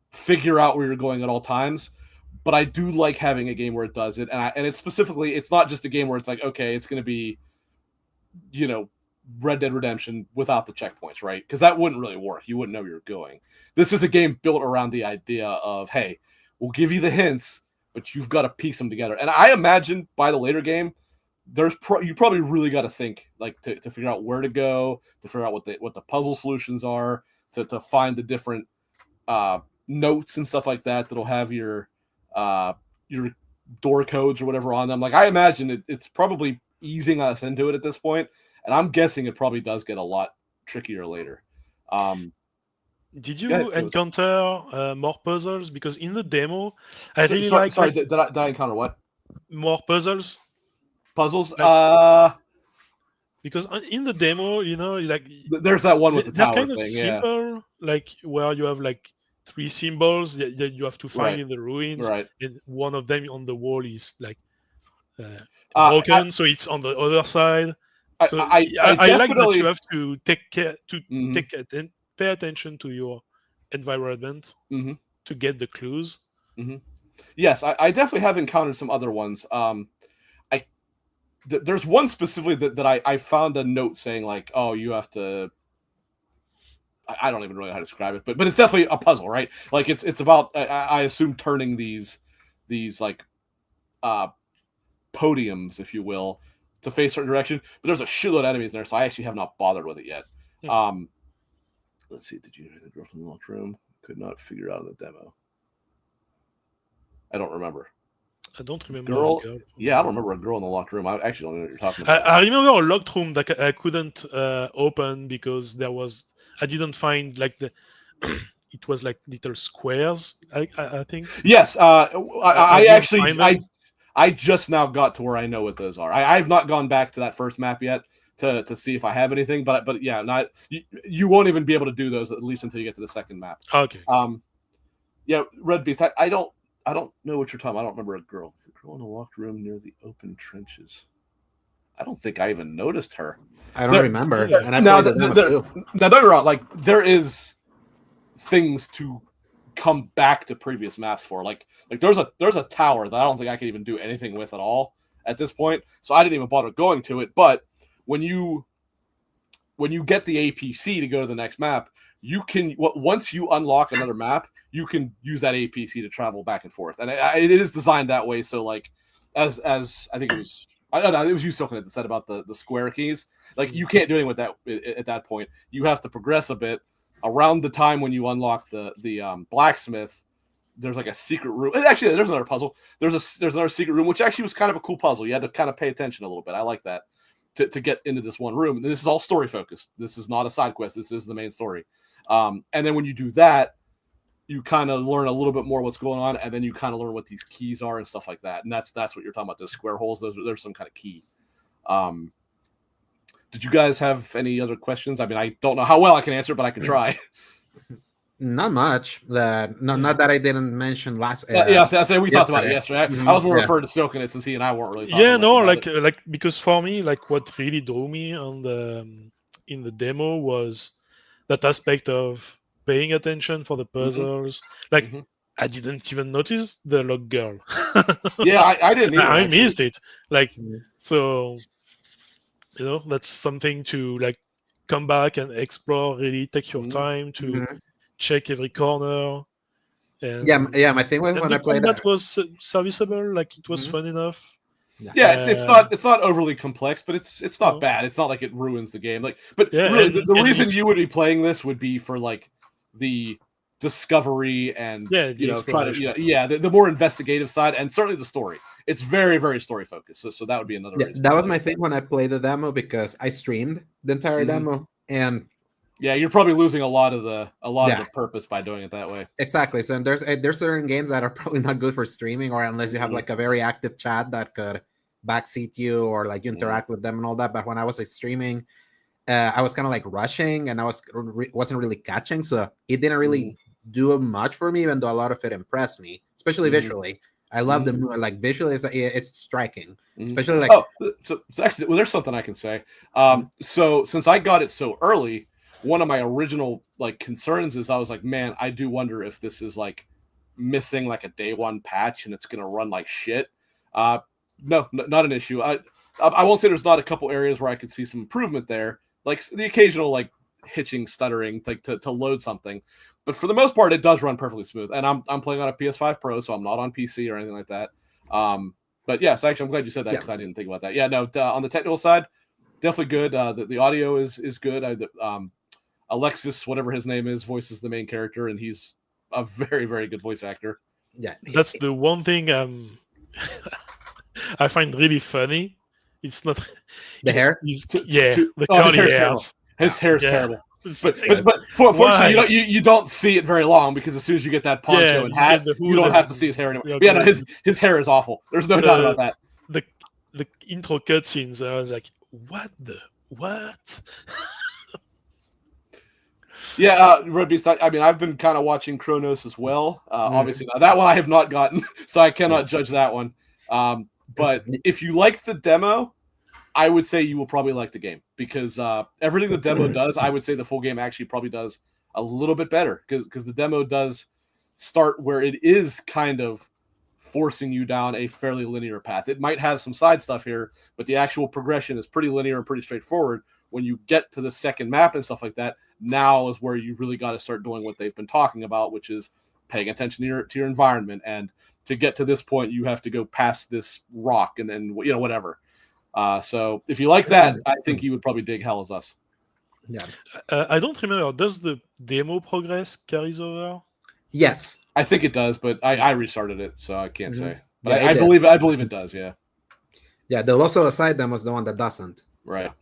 figure out where you're going at all times. But I do like having a game where it does it. And it's specifically, it's not just a game where it's like, okay, it's going to be, you know, Red Dead Redemption without the checkpoints, right? Because that wouldn't really work. You wouldn't know where you're going. This is a game built around the idea of, hey, we'll give you the hints, but you've got to piece them together. And I imagine by the later game, you probably really got to think like to figure out where to go, to figure out what the puzzle solutions are, to find the different notes and stuff like that that'll have your door codes or whatever on them. Like I imagine it's probably easing us into it at this point, and I'm guessing it probably does get a lot trickier later.
Did you encounter more puzzles? Because in the demo, I really like.
Sorry, did I encounter what?
More puzzles.
Puzzles.
Because in the demo, you know, like
there's that one with the tower
kind
thing.
Of simple, like where you have like 3 symbols that you have to find in the ruins,
right?
And one of them on the wall is like broken, so it's on the other side. So I like that you have to take care to pay attention to your environment to get the clues.
Yes, I definitely have encountered some other ones. There's one specifically that I found a note saying like, oh, you have to. I don't even really know how to describe it, but it's definitely a puzzle, right? Like it's about I assume turning these like podiums, if you will, to face a certain direction. But there's a shitload of enemies there, so I actually have not bothered with it yet. Let's see. Did you hear the girl from the locked room? Could not figure out in the demo. I don't remember.
I don't remember.
Girl. Yeah, I don't remember a girl in the locked room. I actually don't know what you're talking about.
I remember a locked room that I couldn't open because I didn't find like it was like little squares. I think.
Yes, I just now got to where I know what those are. I've not gone back to that first map yet to see if I have anything, but yeah, you won't even be able to do those at least until you get to the second map.
Okay.
Yeah, Red Beast. I don't know what you're talking about. I don't remember a girl. The girl in the locked room near the open trenches. I don't think I even noticed her.
I don't remember. And I
now, don't get me wrong. Like there is things to come back to previous maps for. Like there's a tower that I don't think I can even do anything with at all at this point. So I didn't even bother going to it. But when you get the APC to go to the next map, you can once you unlock another map, you can use that APC to travel back and forth, and it is designed that way. So like, as I think it was, I don't know, it was you Silcanit that said about the square keys. Like you can't do anything with that at that point. You have to progress a bit. Around the time when you unlock the blacksmith, there's like a secret room. Actually, there's another puzzle. There's another secret room, which actually was kind of a cool puzzle. You had to kind of pay attention a little bit. I like that to get into this one room. And this is all story focused. This is not a side quest. This is the main story. And then when you do that, you kind of learn a little bit more what's going on, and then you kind of learn what these keys are and stuff like that. And that's what you're talking about. Those square holes. There's some kind of key. Did you guys have any other questions? I mean, I don't know how well I can answer, but I can try.
Not much. Not that I didn't mention last.
I say we talked about it yesterday. I was more referring to Silcanit since he and I weren't really talking.
Yeah, no, like because for me, like what really drew me on in the demo was that aspect of paying attention for the puzzles. Like I didn't even notice the lock girl.
Yeah, I didn't either.
I missed it. Like so, you know, that's something to like come back and explore. Really take your time to check every corner. And
My thing was when
the
I played
combat was serviceable, like it was fun enough.
Yeah, it's not overly complex, but it's not bad. It's not like it ruins the game. Really, the reason you would be playing this would be for like the discovery and try to the more investigative side, and certainly the story. It's very, very story focused. So that would be another reason.
That was my thing when I played the demo, because I streamed the entire demo, and
you're probably losing a lot of the purpose by doing it that way.
Exactly. So there's certain games that are probably not good for streaming, or unless you have like a very active chat that could backseat you, or like you interact with them and all that. But when I was like streaming, I was kind of like rushing, and I wasn't really catching, so it didn't really do much for me, even though a lot of it impressed me, especially visually. I love the movie. Like visually, it's striking, especially like.
So actually, there's something I can say. So since I got it so early, one of my original like concerns is I was like, man, I do wonder if this is like missing like a day one patch and it's gonna run like shit. No, not an issue. I won't say there's not a couple areas where I could see some improvement there, like the occasional like hitching, stuttering, like to load something. But for the most part, it does run perfectly smooth. And I'm playing on a PS5 Pro, so I'm not on PC or anything like that. But yes, actually, I'm glad you said that because I didn't think about that. Yeah, no, on the technical side, definitely good. The audio is good. Alexis, whatever his name is, voices the main character, and he's a very, very good voice actor.
Yeah,
that's the one thing I find really funny. It's not
the hair.
The curly hairs.
His hair is terrible. But fortunately, you don't see it very long, because as soon as you get that poncho and hat, you don't have to see his hair anymore. His hair is awful. There's no doubt about that.
The intro cutscenes, I was like, what?
Yeah, Red Beast. I mean, I've been kind of watching Chronos as well. Obviously, now that one I have not gotten, so I cannot judge that one. But if you like the demo, I would say you will probably like the game, because everything the demo does, I would say the full game actually probably does a little bit better, because the demo does start where it is kind of forcing you down a fairly linear path. It might have some side stuff here, but the actual progression is pretty linear and pretty straightforward. When you get to the second map and stuff like that, now is where you really got to start doing what they've been talking about, which is paying attention to your environment. And to get to this point, you have to go past this rock and then, whatever. So if you like that, I think you would probably dig Hell Is Us.
Yeah.
I don't remember. Does the demo progress carries over?
Yes.
I think it does, but I restarted it, so I can't say. But I believe it does, yeah.
Yeah, the Lost Souls side demo is the one that doesn't.
Right. So.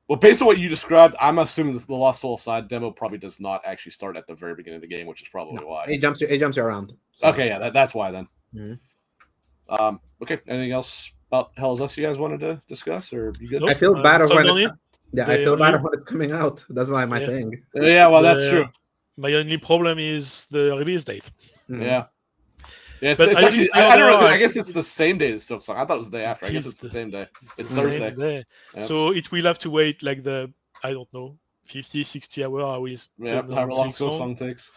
Well, based on what you described, I'm assuming the Lost Souls side demo probably does not actually start at the very beginning of the game, which is probably why.
It jumps you around.
So. Okay, yeah, that's why then. Okay, anything else about Hell Is Us you guys wanted to discuss, or you good?
I feel bad when I feel bad when it's coming out. That's like my thing.
Yeah, well, that's true.
My only problem is the release date.
Yeah. Yeah, it's actually, I don't know. I guess it's the same day as Silksong. I thought it was the day after. I guess it's the same day. It's Thursday.
Yeah. So it will have to wait like I don't know, 50, 60 hours.
However long Silksong takes.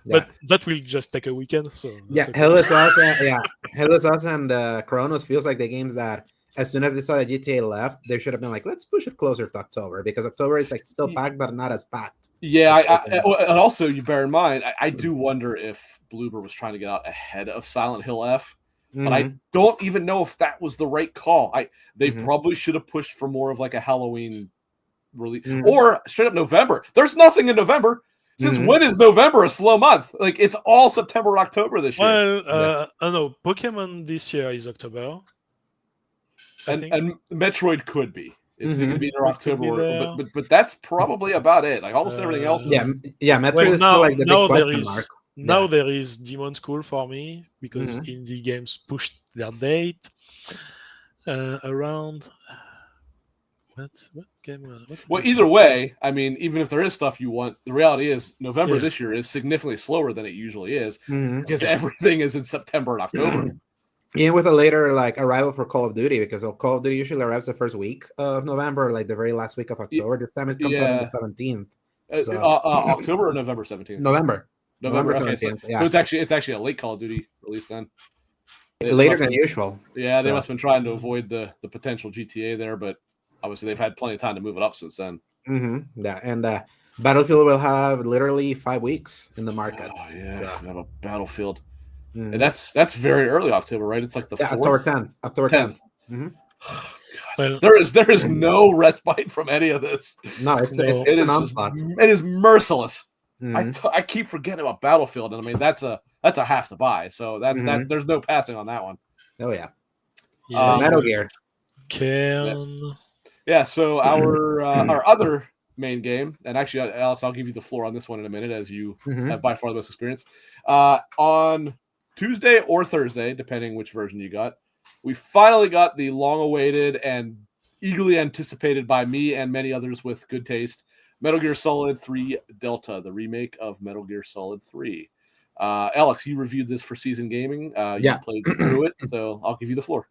But that will just take a weekend. So
Hell Is Us and Chronos feels like the games that as soon as they saw that GTA left, they should have been like, let's push it closer to October, because October is like still packed, but not as packed.
Yeah, and also you bear in mind, I do wonder if Bloober was trying to get out ahead of Silent Hill F, but I don't even know if that was the right call. They probably should have pushed for more of like a Halloween release or straight up November. There's nothing in November. Since when is November a slow month? Like, it's all September, October this year.
Well, I know Pokemon this year is October.
And Metroid could be. It's going to be in October, but that's probably about it. Like almost everything else is.
Metroid is still like the big question mark.
Now there is Demon School for me, because indie games pushed their date around. What game?
Well, either way, I mean, even if there is stuff you want, the reality is November this year is significantly slower than it usually is, because everything is in September and October.
Even with a later arrival for Call of Duty, because Call of Duty usually arrives the first week of November, like the very last week of October. This time it comes out on the 17th. So.
October or November 17th?
November.
Okay, 17th. So it's actually a late Call of Duty release then.
Later than usual.
Yeah, they must have been trying to avoid the potential GTA there, but obviously they've had plenty of time to move it up since then.
Yeah, and Battlefield will have literally 5 weeks in the market.
Oh yeah,
So.
we have a Battlefield,
Mhm.
and that's very early October, right? It's like the 4th,
October 10th. Mm-hmm.
Oh,
Well,
God. There is no respite from any of this.
No, it's
no.
it's an onslaught.
It is merciless.
Mhm.
I keep forgetting about Battlefield, and I mean that's a have to buy. So that's that.
Mhm.
There's no passing on that one.
Oh yeah.
Yeah,
Metal
you
Gear.
can.
Yeah. So our other main game, and actually, Alex, I'll give you the floor on this one in a minute, as you
Mhm.
have by far the most experience. On Tuesday or Thursday, depending which version you got, we finally got the long-awaited and eagerly anticipated by me and many others with good taste, Metal Gear Solid 3 Delta, the remake of Metal Gear Solid 3. Alex, you reviewed this for Season Gaming. You
Yeah.
played through it, so I'll give you the floor.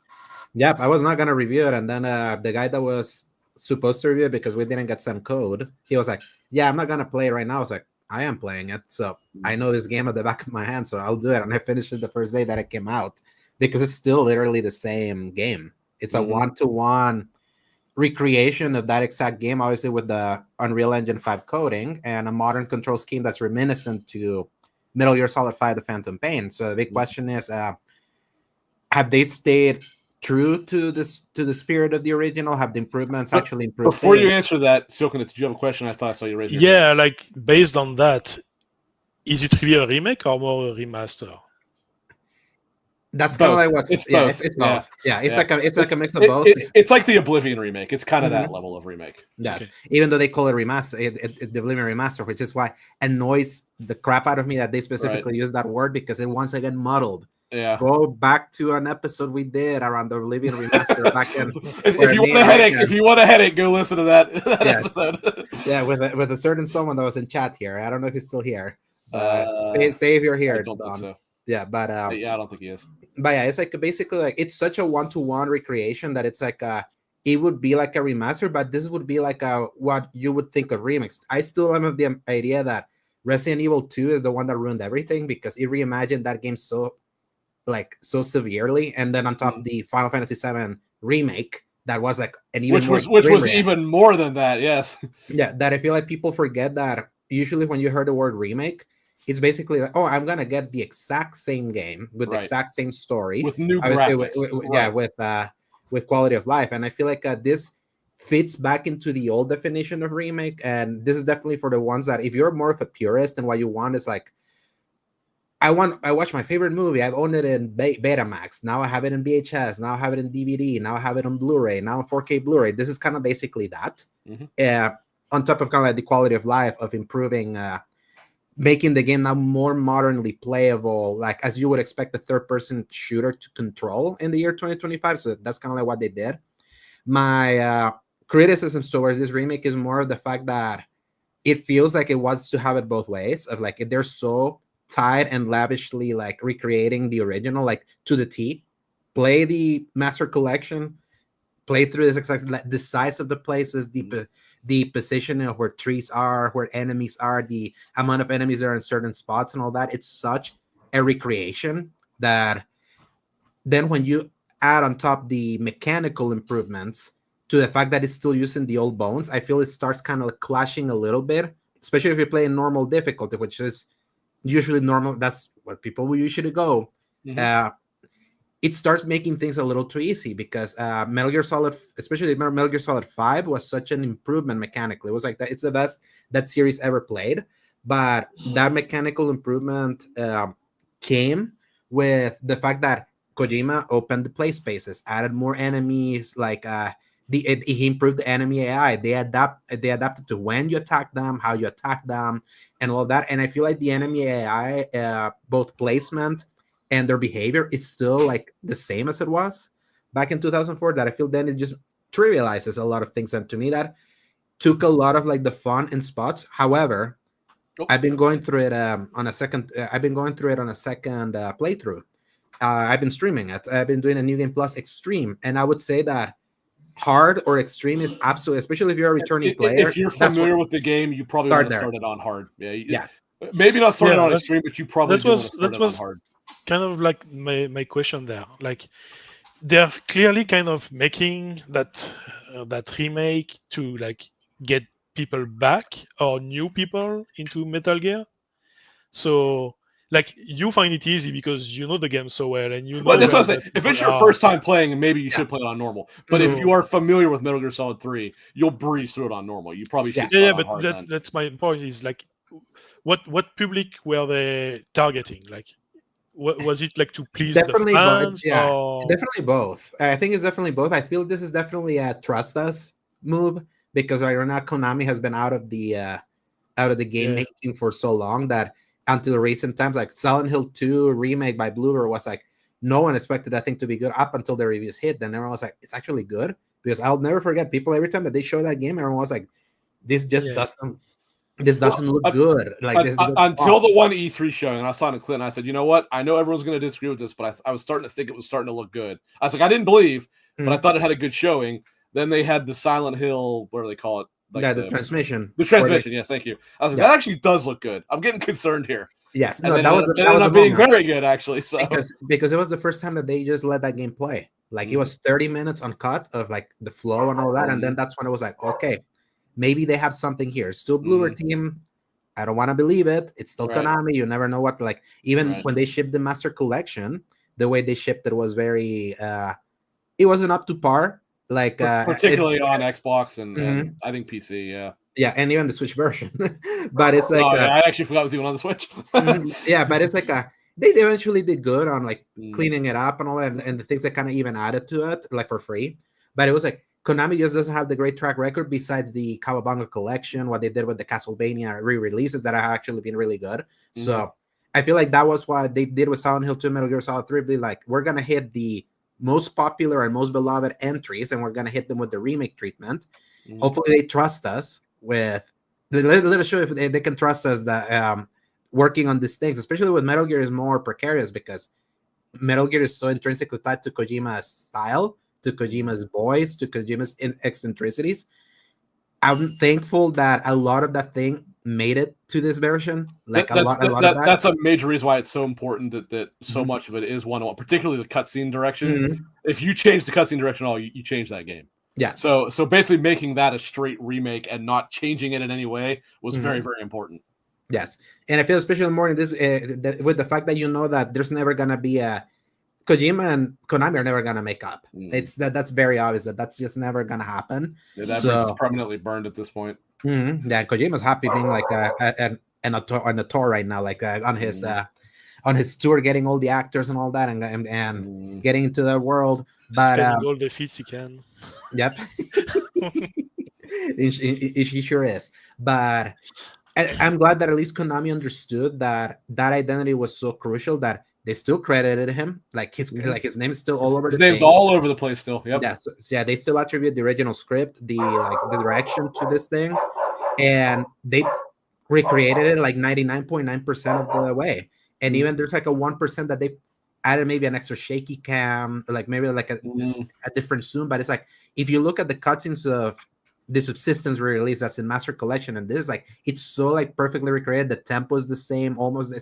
Yep, I was not gonna review it, and then the guy that was supposed to review it because we didn't get some code, he was like, "Yeah, I'm not gonna play it right now." I was like, "I am playing it, so I know this game at the back of my hand, so I'll do it." And I finished it the first day that it came out because it's still literally the same game. It's a one-to-one recreation of that exact game, obviously with the Unreal Engine 5 coding and a modern control scheme that's reminiscent to Metal Gear Solid 5: The Phantom Pain. So the big question is, have they stayed true to the spirit of the original? Have the improvements actually improved
Before
things?
you answer that, Silcanit, did you have a question? I thought I saw you raise your hand.
Yeah, like based on that, is it really a remake or more a remaster?
That's kind of like
Both.
what's
It's both.
it's both. Yeah, it's like a mix of
it-
both.
it's like the Oblivion remake. It's kind of that level of remake.
Yes,
Okay.
even though they call it remaster, the Oblivion remaster, which is why annoys the crap out of me that they specifically use that word, because it once again muddled.
Yeah.
Go back to an episode we did around the Oblivion remaster back in.
if you want a headache, go listen to that episode.
Yeah, with a certain someone that was in chat here. I don't know if he's still here, but say if you're here.
I don't think so.
Yeah, but
yeah, I don't think he is.
But yeah, it's like basically like it's such a one-to-one recreation that it's like it would be like a remaster, but this would be like a what you would think of remix. I still am of the idea that Resident Evil 2 is the one that ruined everything because it reimagined that game so severely, and then on top the Final Fantasy VII remake that was like an even
which was even more than that. Yes.
Yeah, that I feel like people forget that usually when you heard the word remake, it's basically like, oh, I'm gonna get the exact same game with the exact same story
with new graphics,
with quality of life. And I feel like this fits back into the old definition of remake. And this is definitely for the ones that if you're more of a purist and what you want is like, I watch my favorite movie. I've owned it in Betamax. Now I have it in VHS. Now I have it in DVD. Now I have it on Blu-ray. Now 4K Blu-ray. This is kind of basically that. On top of kind of like the quality of life of improving, making the game now more modernly playable, like as you would expect a third-person shooter to control in the year 2025. So that's kind of like what they did. My criticisms towards this remake is more of the fact that it feels like it wants to have it both ways. Of like they're so tied and lavishly like recreating the original like to the T. Play the Master Collection, play through this exact the size of the places, the positioning of where trees are, where enemies are, the amount of enemies that are in certain spots and all that. It's such a recreation that then when you add on top the mechanical improvements to the fact that it's still using the old bones, I feel it starts kind of like clashing a little bit, especially if you play in normal difficulty, which is usually normal. That's where people will usually go. It starts making things a little too easy because Metal Gear Solid, especially Metal Gear Solid 5, was such an improvement mechanically. It was like that. It's the best that series ever played. But that mechanical improvement came with the fact that Kojima opened the play spaces, added more enemies, like he improved the enemy AI. They adapted to when you attack them, how you attack them, and all of that. And I feel like the enemy AI, both placement and their behavior, it's still like the same as it was back in 2004. That I feel then it just trivializes a lot of things, and to me that took a lot of like the fun in spots. However, I've been going through it on a second. I've been going through it on a second playthrough. I've been streaming it. I've been doing a New Game Plus Extreme, and I would say that hard or extreme is absolutely, especially if you're a returning player.
If you're familiar with the game, you probably want to start it on hard.
Yeah.
Maybe not start it on extreme, but you probably want to start it on hard.
Kind of like my question there. Like they're clearly kind of making that remake to like get people back or new people into Metal Gear. So like you find it easy because you know the game so well and you know.
Well, that's what I'm saying. If it's your first time playing, maybe you should play it on normal. But if you are familiar with Metal Gear Solid 3, you'll breeze through it on normal. You probably should.
Yeah, but that's my point. Is like, what public were they targeting? Like, what was it like to please the fans?
Definitely both. I think it's definitely both. I feel this is definitely a trust us move because right now Konami has been out of the game making for so long that until recent times, like Silent Hill 2 remake by Bluebird was like no one expected that thing to be good up until the reviews hit. Then everyone was like, it's actually good, because I'll never forget people every time that they show that game, everyone was like, this just doesn't look good. Like this
until the one E3 showing, and I saw it in Clint, and I said, you know what? I know everyone's going to disagree with this, but I was starting to think it was starting to look good. I was like, I didn't believe, but I thought it had a good showing. Then they had the Silent Hill, what do they call it?
Like the transmission.
The transmission, yes, thank you. I was like, that actually does look good. I'm getting concerned here.
Yes,
no, that was being very good, actually. So
because it was the first time that they just let that game play. Like it was 30 minutes uncut of like the flow and all that, and then that's when it was like, okay, maybe they have something here. Still Bluebird team. I don't want to believe it. It's still Konami. You never know what. Like even when they shipped the Master Collection, the way they shipped it was very. It wasn't up to par. Like
particularly on Xbox and I think PC,
yeah, and even the Switch version. But it's like
I actually forgot it was even on the Switch.
Yeah, but it's like they eventually did good on like cleaning it up and all that, and the things that kind of even added to it, like for free. But it was like Konami just doesn't have the great track record besides the Kawabanga collection, what they did with the Castlevania re-releases that have actually been really good. So I feel like that was what they did with Silent Hill 2, Metal Gear Solid 3. Like, we're gonna hit the most popular and most beloved entries, and we're gonna hit them with the remake treatment. Hopefully they trust us with let us show if they can trust us that working on these things, especially with Metal Gear, is more precarious because Metal Gear is so intrinsically tied to Kojima's style, to Kojima's voice, to Kojima's eccentricities. I'm thankful that a lot of that thing made it to this version. Like a lot of that.
That's a major reason why it's so important that so much of it is one-on-one, particularly the cutscene direction. If you change the cutscene direction at all, you change that game.
Yeah.
So basically making that a straight remake and not changing it in any way was very, very important.
Yes. And I feel especially more in this with the fact that you know that there's never going to be a Kojima and Konami are never going to make up. It's that's very obvious that's just never going to happen.
Yeah, that bridge is permanently burned at this point.
Yeah, Kojima's happy being like on a tour right now, like on his tour, getting all the actors and all that, and getting into the world. But
all the feats he can.
Yep, he sure is. But I'm glad that at least Konami understood that identity was so crucial that they still credited him. Like his name is still all over.
His name's all over the place still. Yep.
Yeah. So, they still attribute the original script, the direction to this thing, and they recreated it like 99.9% of the way. And even there's like a 1% that they added maybe an extra shaky cam, like maybe like a different zoom. But it's like if you look at the cutscenes of the Subsistence re-release that's in Master Collection, and this is like it's so like perfectly recreated. The tempo is the same, almost.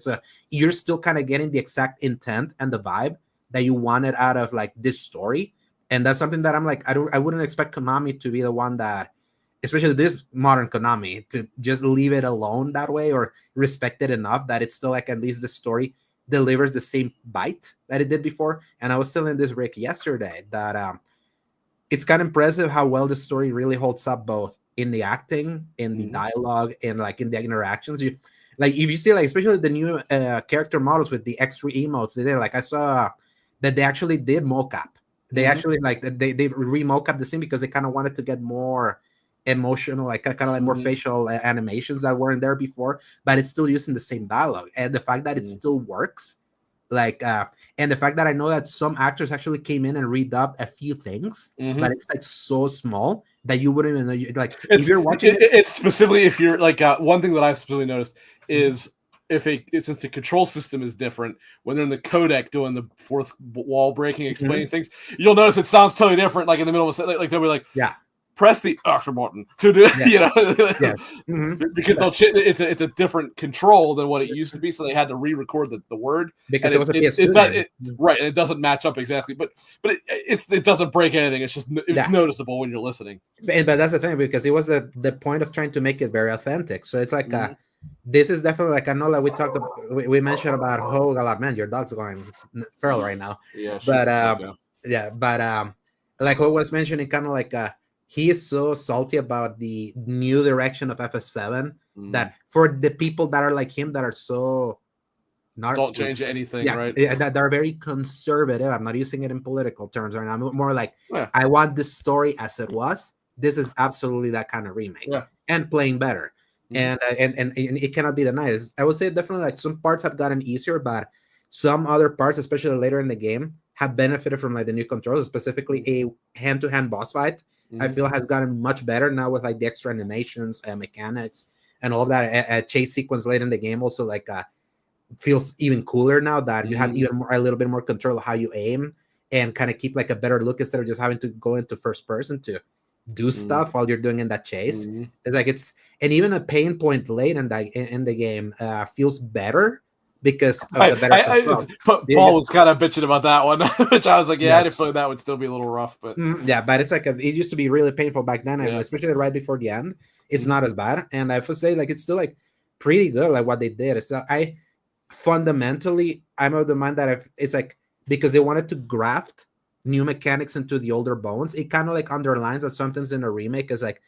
You're still kind of getting the exact intent and the vibe that you wanted out of like this story, and that's something that I'm like I wouldn't expect Konami to be the one that, especially this modern Konami, to just leave it alone that way or respect it enough that it's still like at least the story delivers the same bite that it did before. And I was telling this Rick yesterday that it's kind of impressive how well the story really holds up, both in the acting, in the dialogue, and like in the interactions. You like if you see like especially the new character models with the extra emotes, they did like I saw that they actually did mocap. They actually like they re-mocap the scene because they kind of wanted to get more emotional, like kind of like more facial animations that weren't there before, but it's still using the same dialogue. And the fact that it still works, like and the fact that I know that some actors actually came in and redubbed a few things, but it's like so small that you wouldn't even know. Like if you're watching
it's specifically if you're like one thing that I've specifically noticed is since the control system is different, when they're in the codec doing the fourth wall breaking, explaining things, you'll notice it sounds totally different. Like in the middle of a like they'll be like,
yeah.
press the button to do, because it's a different control than what it used to be. So they had to re-record the word
because it was a PS2
right, and it doesn't match up exactly. But it doesn't break anything. It's just noticeable when you're listening.
But that's the thing, because it was the point of trying to make it very authentic. So it's like this is definitely like, I know that we mentioned about Galar, man, your dog's going feral right now.
Yeah,
but like I was mentioning, kind of like he is so salty about the new direction of FF7 that for the people that are like him, that are so
don't change anything, right?
That are very conservative. I'm not using it in political terms right now. I'm more like, I want the story as it was. This is absolutely that kind of remake, and playing better. And it cannot be denied. I would say definitely like some parts have gotten easier, but some other parts, especially later in the game, have benefited from like the new controls, specifically a hand-to-hand boss fight. I feel has gotten much better now with like the extra animations and mechanics and all of that. A chase sequence late in the game also like feels even cooler now that you have a little bit more control of how you aim and kind of keep like a better look instead of just having to go into first person to do stuff while you're doing in that chase. It's like and even a pain point late in the game feels better because of the better control.
Paul was kind of bitching about that one, which I was like, I feel that would still be a little rough, but
but it's like it used to be really painful back then, and especially right before the end, it's not as bad. And I would say like it's still like pretty good, like what they did. So I'm of the mind that it's like, because they wanted to graft new mechanics into the older bones, it kind of like underlines that sometimes in a remake is like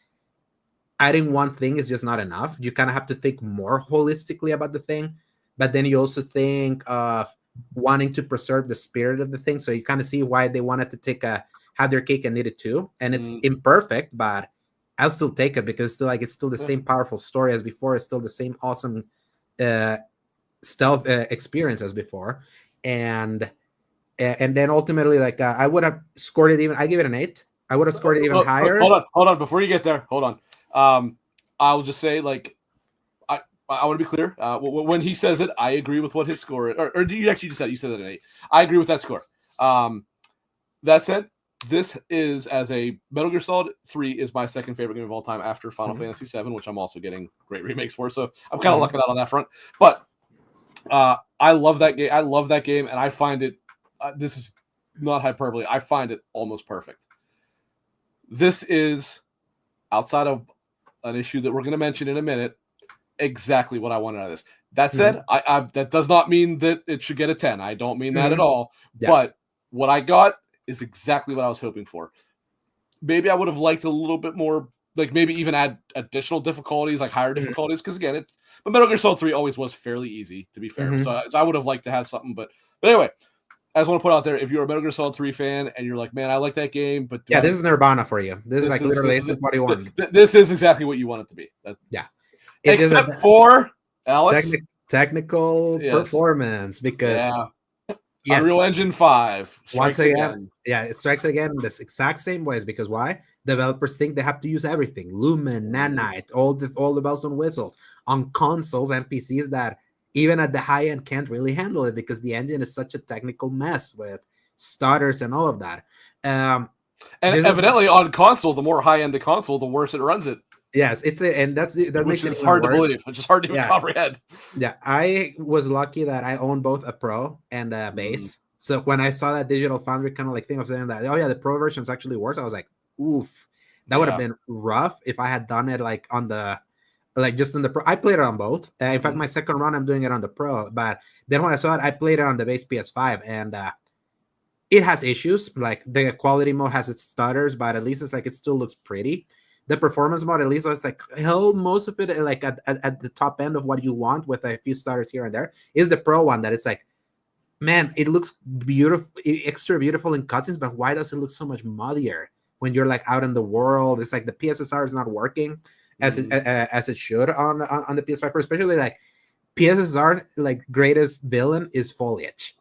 adding one thing is just not enough. You kind of have to think more holistically about the thing, but then you also think of wanting to preserve the spirit of the thing. So you kind of see why they wanted to have their cake and eat it too. And it's imperfect, but I'll still take it because it's still the same powerful story as before. It's still the same awesome stealth experience as before. And then ultimately, like I would have scored it I give it an 8. I would have scored it even higher.
Hold on. Before you get there, hold on. I'll just say, like, I want to be clear. When he says it, I agree with what his score is. Or do you actually just said an 8? I agree with that score. That said, this is, as a Metal Gear Solid 3 is my second favorite game of all time after Final Fantasy 7, which I'm also getting great remakes for. So I'm kind of lucking out on that front. But I love that game. And I find it. This is not hyperbole. I find it almost perfect. This is, outside of an issue that we're going to mention in a minute, exactly what I wanted out of this. That said, I that does not mean that it should get a 10. I don't mean that at all. Yeah. But what I got is exactly what I was hoping for. Maybe I would have liked a little bit more, like maybe even add additional difficulties, like higher difficulties, because again, but Metal Gear Solid 3 always was fairly easy, to be fair. So I would have liked to have something, but anyway. I just want to put out there, if you're a Metal Gear Solid 3 fan and you're like, man, I like that game, but
this is Nirvana for you. This is literally what you want.
This is exactly what you want it to be.
It's
except for Alex,
technical performance, because
Unreal Engine 5
once again, it strikes again in this exact same ways. Because why? Developers think they have to use everything, Lumen, Nanite, all the bells and whistles on consoles and PCs that even at the high end can't really handle it, because the engine is such a technical mess with stutters and all of that.
And evidently on console, the more high end the console, the worse it runs it.
Yes, that
which is hard to believe. It's just hard to comprehend.
Yeah, I was lucky that I own both a Pro and a base. So when I saw that Digital Foundry kind of like thing of saying that, the Pro version is actually worse, I was like, oof, that would have been rough if I had done it like on the. Like just in the Pro, I played it on both. In fact, my second run, I'm doing it on the Pro. But then when I saw it, I played it on the base PS5, and it has issues. Like the quality mode has its stutters, but at least it's like it still looks pretty. The performance mode, at least, was like held most of it like at the top end of what you want, with a few stutters here and there. Is the Pro one that it's like, man, it looks beautiful, extra beautiful in cutscenes, but why does it look so much muddier when you're like out in the world? It's like the PSSR is not working as it should on the PS5, especially like PSSR, like greatest villain is foliage,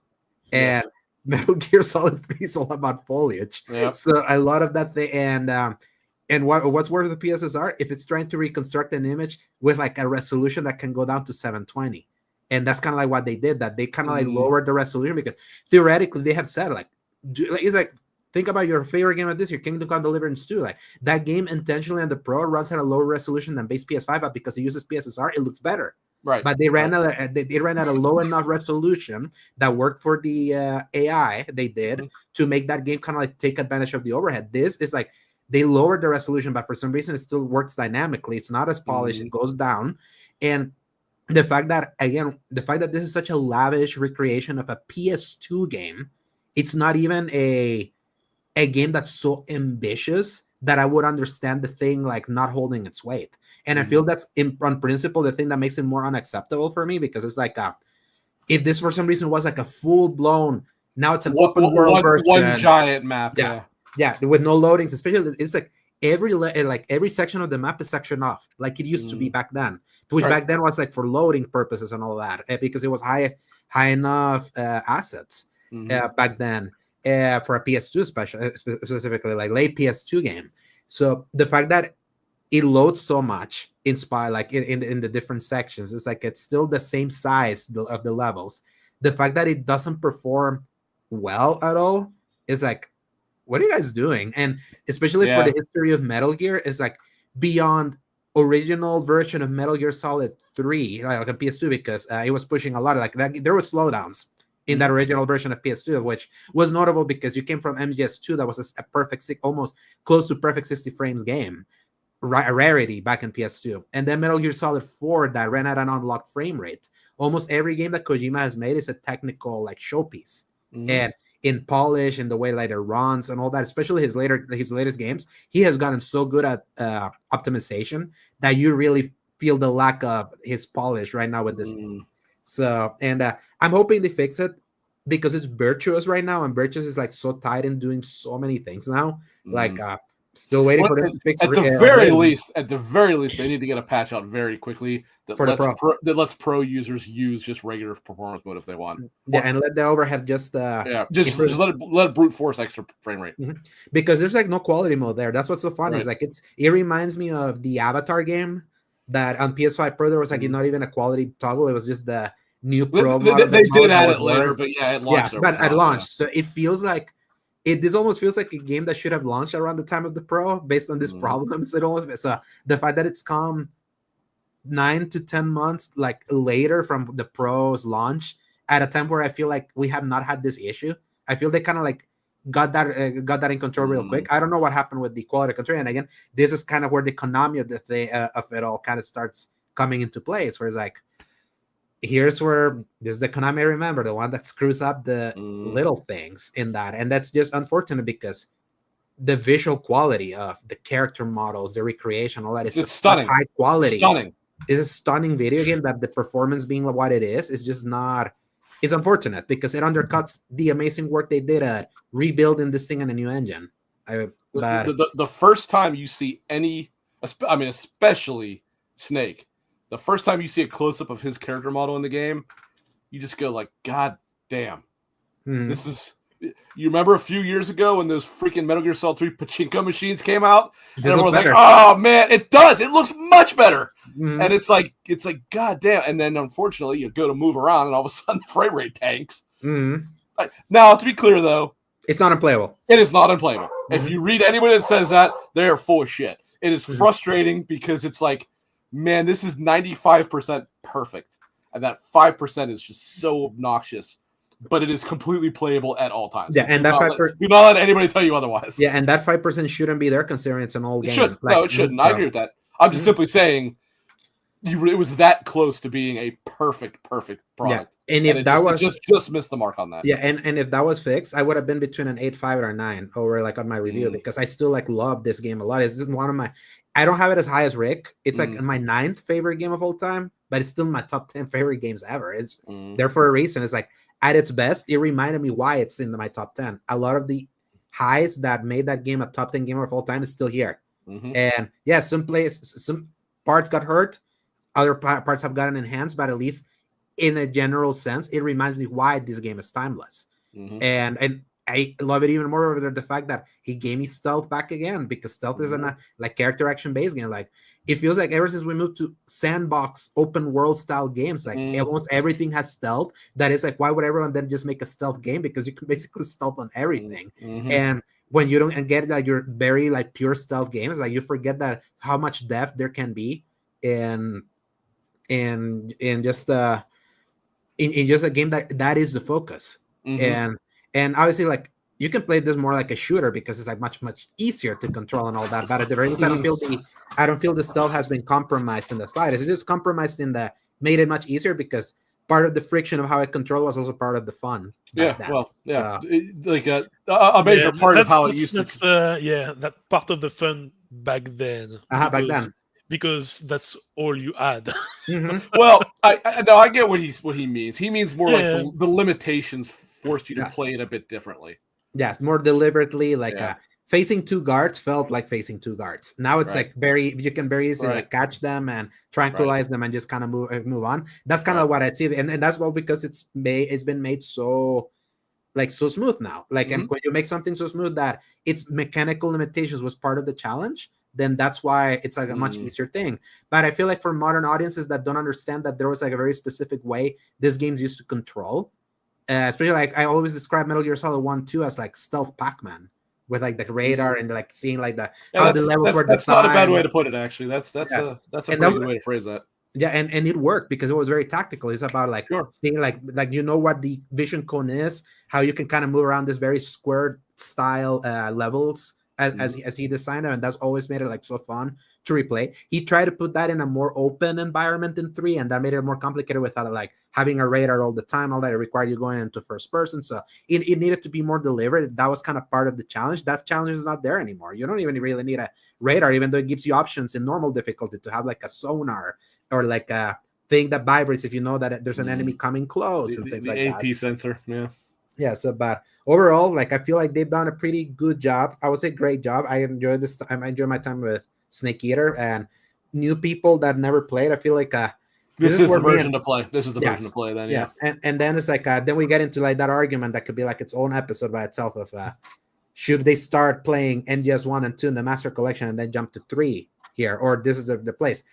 and Metal Gear Solid 3 is all about foliage. So a lot of that thing, and what's worse with the PSSR, if it's trying to reconstruct an image with like a resolution that can go down to 720, and that's kind of like what they did, that they kind of like lowered the resolution, because theoretically they have said like it's like think about your favorite game of this year, Kingdom Come Deliverance 2. Like that game intentionally on the Pro runs at a lower resolution than base PS5, but because it uses PSSR, it looks better.
Right.
But they ran at a low enough resolution that worked for the AI they did to make that game kind of like take advantage of the overhead. This is like they lowered the resolution, but for some reason it still works dynamically. It's not as polished. It goes down. And the fact that this is such a lavish recreation of a PS2 game, it's not even a game that's so ambitious that I would understand the thing like not holding its weight. And I feel that's on principle the thing that makes it more unacceptable for me, because it's like if this for some reason was like a full blown, now it's an open world version,
one giant map,
yeah, with no loadings. Especially it's like every section of the map is sectioned off, like it used to be back then, which back then was like for loading purposes and all that, because it was high enough assets back then for a PS2 specifically, like late PS2 game. So the fact that it loads so much in Spy, like in the different sections, it's like it's still the same size of the levels. The fact that it doesn't perform well at all is like, what are you guys doing? And especially for the history of Metal Gear, is like beyond original version of Metal Gear Solid 3, like on PS2, because it was pushing a lot of like that. There were slowdowns in that original version of PS2, which was notable because you came from MGS2, that was a perfect, almost close to perfect 60 frames game, a rarity back in PS2. And then Metal Gear Solid 4 that ran at an unlocked frame rate. Almost every game that Kojima has made is a technical like showpiece, and in polish and the way like it runs and all that. Especially his latest games, he has gotten so good at optimization that you really feel the lack of his polish right now with this. So, and I'm hoping they fix it, because it's Virtuous right now, and Virtuous is like so tight in doing so many things now. Like still waiting for them to fix.
At the very least, they need to get a patch out very quickly that lets pro users use just regular performance mode if they want.
Yeah, and let the overhead just
just let it brute force extra frame rate.
Because there's like no quality mode there. That's what's so fun. Is like it reminds me of the Avatar game that on PS5 Pro there was like not even a quality toggle. It was just the new Pro.
They did add it later, but it launched.
But at launch, so it feels like this almost feels like a game that should have launched around the time of the Pro based on these problems. It almost, so the fact that it's come 9 to 10 months like later from the Pro's launch, at a time where I feel like we have not had this issue, I feel they kind of like got that in control real quick. I don't know what happened with the quality control, and again, this is kind of where the Konami of it all kind of starts coming into place, where it's like, here's where this is the Konami I remember, the one that screws up the little things in that. And that's just unfortunate, because the visual quality of the character models, the recreation, all that is
stunning,
high quality.
Stunning.
It's a stunning video game that the performance being what it is just not. It's unfortunate because it undercuts the amazing work they did at rebuilding this thing in a new engine.
The first time you see especially Snake, the first time you see a close-up of his character model in the game, you just go like, God damn. This is... You remember a few years ago when those freaking Metal Gear Solid 3 pachinko machines came out? And everyone was like, oh, man, it does. It looks much better. And it's like, God damn. And then, unfortunately, you go to move around, and all of a sudden, the frame rate tanks. Now, to be clear, though,
it's not unplayable.
It is not unplayable. If you read anybody that says that, they are full of shit. It is frustrating because it's like, man, this is 95% perfect. And that 5% is just so obnoxious. But it is completely playable at all times.
Yeah, and that 5%...
Do not let anybody tell you otherwise.
Yeah, and that 5% shouldn't be there considering it's an old game.
It shouldn't. I agree with that. I'm just simply saying it was that close to being a perfect product.
Yeah, and if that was...
just missed the mark on that.
Yeah, and if that was fixed, I would have been between an 8.5 or a 9 over like on my review, because I still like love this game a lot. It's one of my... I don't have it as high as Rick. It's like my 9th favorite game of all time, but it's still my top 10 favorite games ever. It's there for a reason. It's like, at its best, it reminded me why it's in my top 10. A lot of the highs that made that game a top 10 game of all time is still here. And yeah, some parts got hurt, other parts have gotten enhanced, but at least in a general sense, it reminds me why this game is timeless. And I love it even more over the fact that he gave me stealth back again, because stealth is a like character action based game. Like, it feels like ever since we moved to sandbox open world style games, like almost everything has stealth. That is like, why would everyone then just make a stealth game? Because you can basically stealth on everything. And when you don't get like your very like pure stealth games, like you forget that how much depth there can be in just in just a game that is the focus. And obviously like you can play this more like a shooter because it's like much easier to control and all that, but at the very least I don't feel the stealth has been compromised in the slightest. It's just compromised in the made it much easier because part of the friction of how it controlled was also part of the fun.
Like a major part of how it used to.
That part of the fun back then. Because that's all you had.
Well, I get what he means. He means more like the limitations forced you to play it a bit differently.
Yes, more deliberately. Like facing two guards felt like facing two guards. Now it's like you can very easily like catch them and tranquilize them and just kind of move on. That's kind of what I see, and that's well because it's been made so smooth now. Like and when you make something so smooth that its mechanical limitations was part of the challenge, then that's why it's like a much easier thing. But I feel like for modern audiences that don't understand that there was like a very specific way this game's used to control, especially like I always describe Metal Gear Solid 1, 2 as like stealth Pac-Man with like the radar and like seeing like how the levels were designed.
That's not a bad way to put it, actually. That's a pretty good way to phrase that.
Yeah, and it worked because it was very tactical. It's about like seeing like you know what the vision cone is, how you can kind of move around this very square style levels as he designed them, and that's always made it like so fun to replay. He tried to put that in a more open environment in 3, and that made it more complicated without like having a radar all the time. All that it required you going into first person, so it needed to be more deliberate. That was kind of part of the challenge. That challenge is not there anymore. You don't even really need a radar, even though it gives you options in normal difficulty to have like a sonar or like a thing that vibrates if you know that there's an enemy coming close and things like that.
The AP sensor,
yeah. So, but overall, like I feel like they've done a pretty good job. I would say great job. I enjoy this. I enjoy my time with Snake Eater and new people that never played. I feel like
this is the version to play. This is the version to play. Then
yes, and then it's like then we get into like that argument that could be like its own episode by itself of should they start playing MGS 1 and 2 in the Master Collection and then jump to 3 here, or this is the place.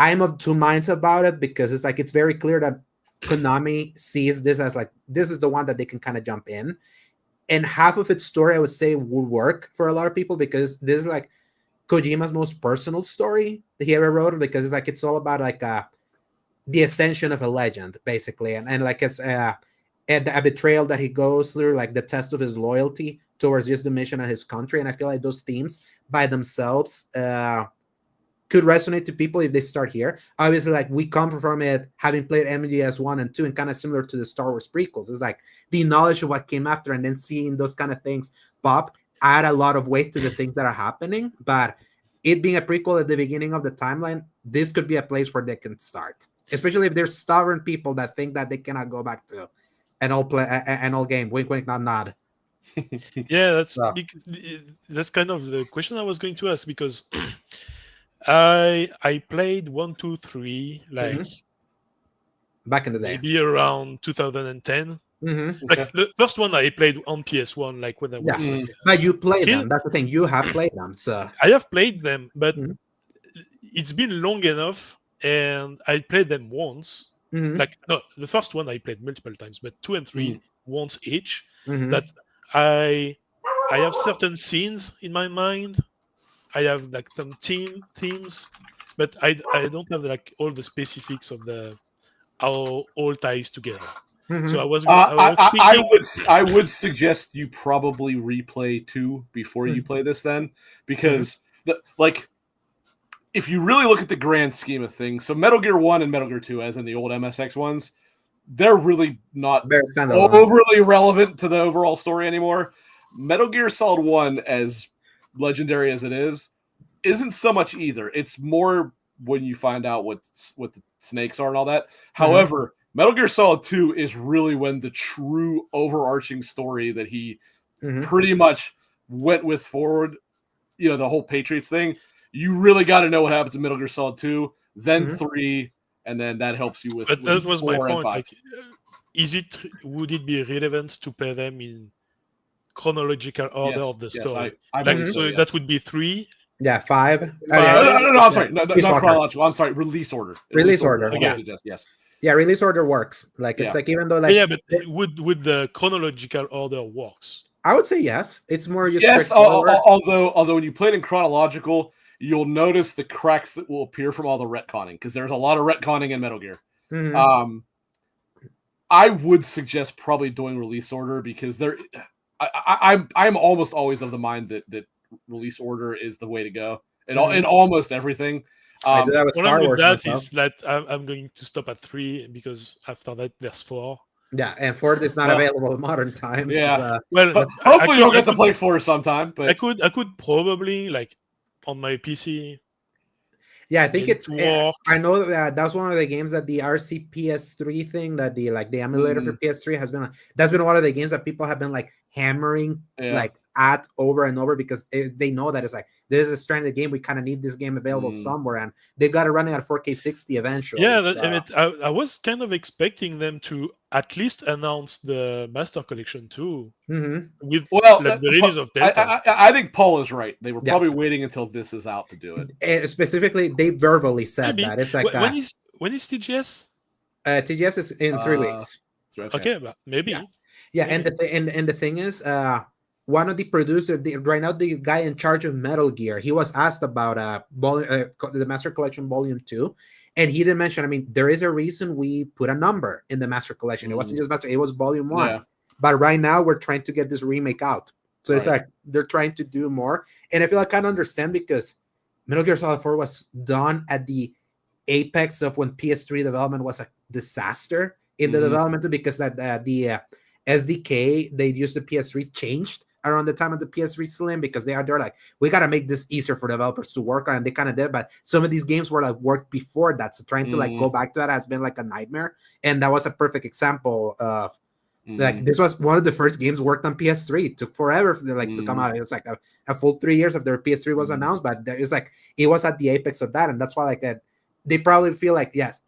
I'm of two minds about it because it's like it's very clear that Konami sees this as like this is the one that they can kind of jump in, and half of its story I would say would work for a lot of people because this is like Kojima's most personal story that he ever wrote, because it's like it's all about like the ascension of a legend basically, and like it's a betrayal that he goes through, like the test of his loyalty towards just the mission and his country, and I feel like those themes by themselves could resonate to people if they start here. Obviously, like we come from it having played MGS 1 and 2 and kind of similar to the Star Wars prequels. It's like the knowledge of what came after and then seeing those kind of things pop add a lot of weight to the things that are happening. But it being a prequel at the beginning of the timeline, this could be a place where they can start, especially if there's stubborn people that think that they cannot go back to an old game. Wink, wink, nod, nod.
Yeah, that's kind of the question I was going to ask, because I played 1, 2, 3 like
back in the day,
maybe around 2010. Like the first one I played on PS1, like when I was
but you played them. That's the thing. You have played them, so
I have played them, but it's been long enough, and I played them once. Like no, the first one I played multiple times, but 2 and 3 once each. That I have certain scenes in my mind. I have like some themes, but I don't have like all the specifics of how all ties together. So
I would suggest you probably replay 2 before you play this, then, because if you really look at the grand scheme of things, so Metal Gear 1 and Metal Gear 2, as in the old MSX ones, they're really not overly relevant to the overall story anymore. Metal Gear Solid 1, as legendary as it is, isn't so much either. It's more when you find out what the snakes are and all that. However, Metal Gear Solid 2 is really when the true overarching story that he pretty much went with forward, the whole Patriots thing, you really got to know what happens in Metal Gear Solid 2, then 3, and then that helps you with.
But that was my point. Like, would it be relevant to play them in chronological order of the story? That would be 3.
Yeah, 5.
No, I'm sorry. No, not chronological. I'm sorry. Release order.
Release order.
Yes.
Yeah, release order works. Like it's like even though like
but would the chronological order works?
I would say yes. It's more just
yes.
straightforward.
Although when you play it in chronological, you'll notice the cracks that will appear from all the retconning, because there's a lot of retconning in Metal Gear.
Mhm.
I would suggest probably doing release order, because I'm almost always of the mind that release order is the way to go in almost everything.
I do that with Star Wars myself.
Is that I'm going to stop at 3, because after that there's 4.
Yeah, and 4 is not available in modern times.
Yeah.
Well,
hopefully you'll get to play 4 sometime. But
I could probably, like, on my PC.
Yeah, I think it's. I know that that's one of the games that the RCPS3 thing, that the emulator for PS3 has been. That's been one of the games that people have been like hammering like at over and over, because they know that it's like, this is a stranded game. We kind of need this game available somewhere, and they've got it running at 4K 60 eventually.
Yeah, I was kind of expecting them to at least announce the Master Collection too, with the release of Delta.
I think Paul is right. They were probably waiting until this is out to do it.
And specifically, they verbally said that. It's like
when is TGS?
TGS is in 3 weeks.
Okay, but maybe.
Yeah, maybe. And the thing is, one of the producers, right now, the guy in charge of Metal Gear, he was asked about the Master Collection Volume 2, and he didn't mention, I mean, there is a reason we put a number in the Master Collection. It wasn't just Master, it was Volume 1. Yeah. But right now, we're trying to get this remake out. So it's like they're trying to do more. And I feel I kind of understand, because Metal Gear Solid 4 was done at the apex of when PS3 development was a disaster in the development, because the SDK they used the PS3 changed around the time of the PS3 Slim, because they're like, we got to make this easier for developers to work on, and they kind of did. But some of these games were like worked before that, so trying to like go back to that has been like a nightmare. And that was a perfect example of like, this was one of the first games worked on PS3. It took forever for to come out. It was like a full 3 years after PS3 was announced, but it's like it was at the apex of that, and that's why like that they probably feel like, yes,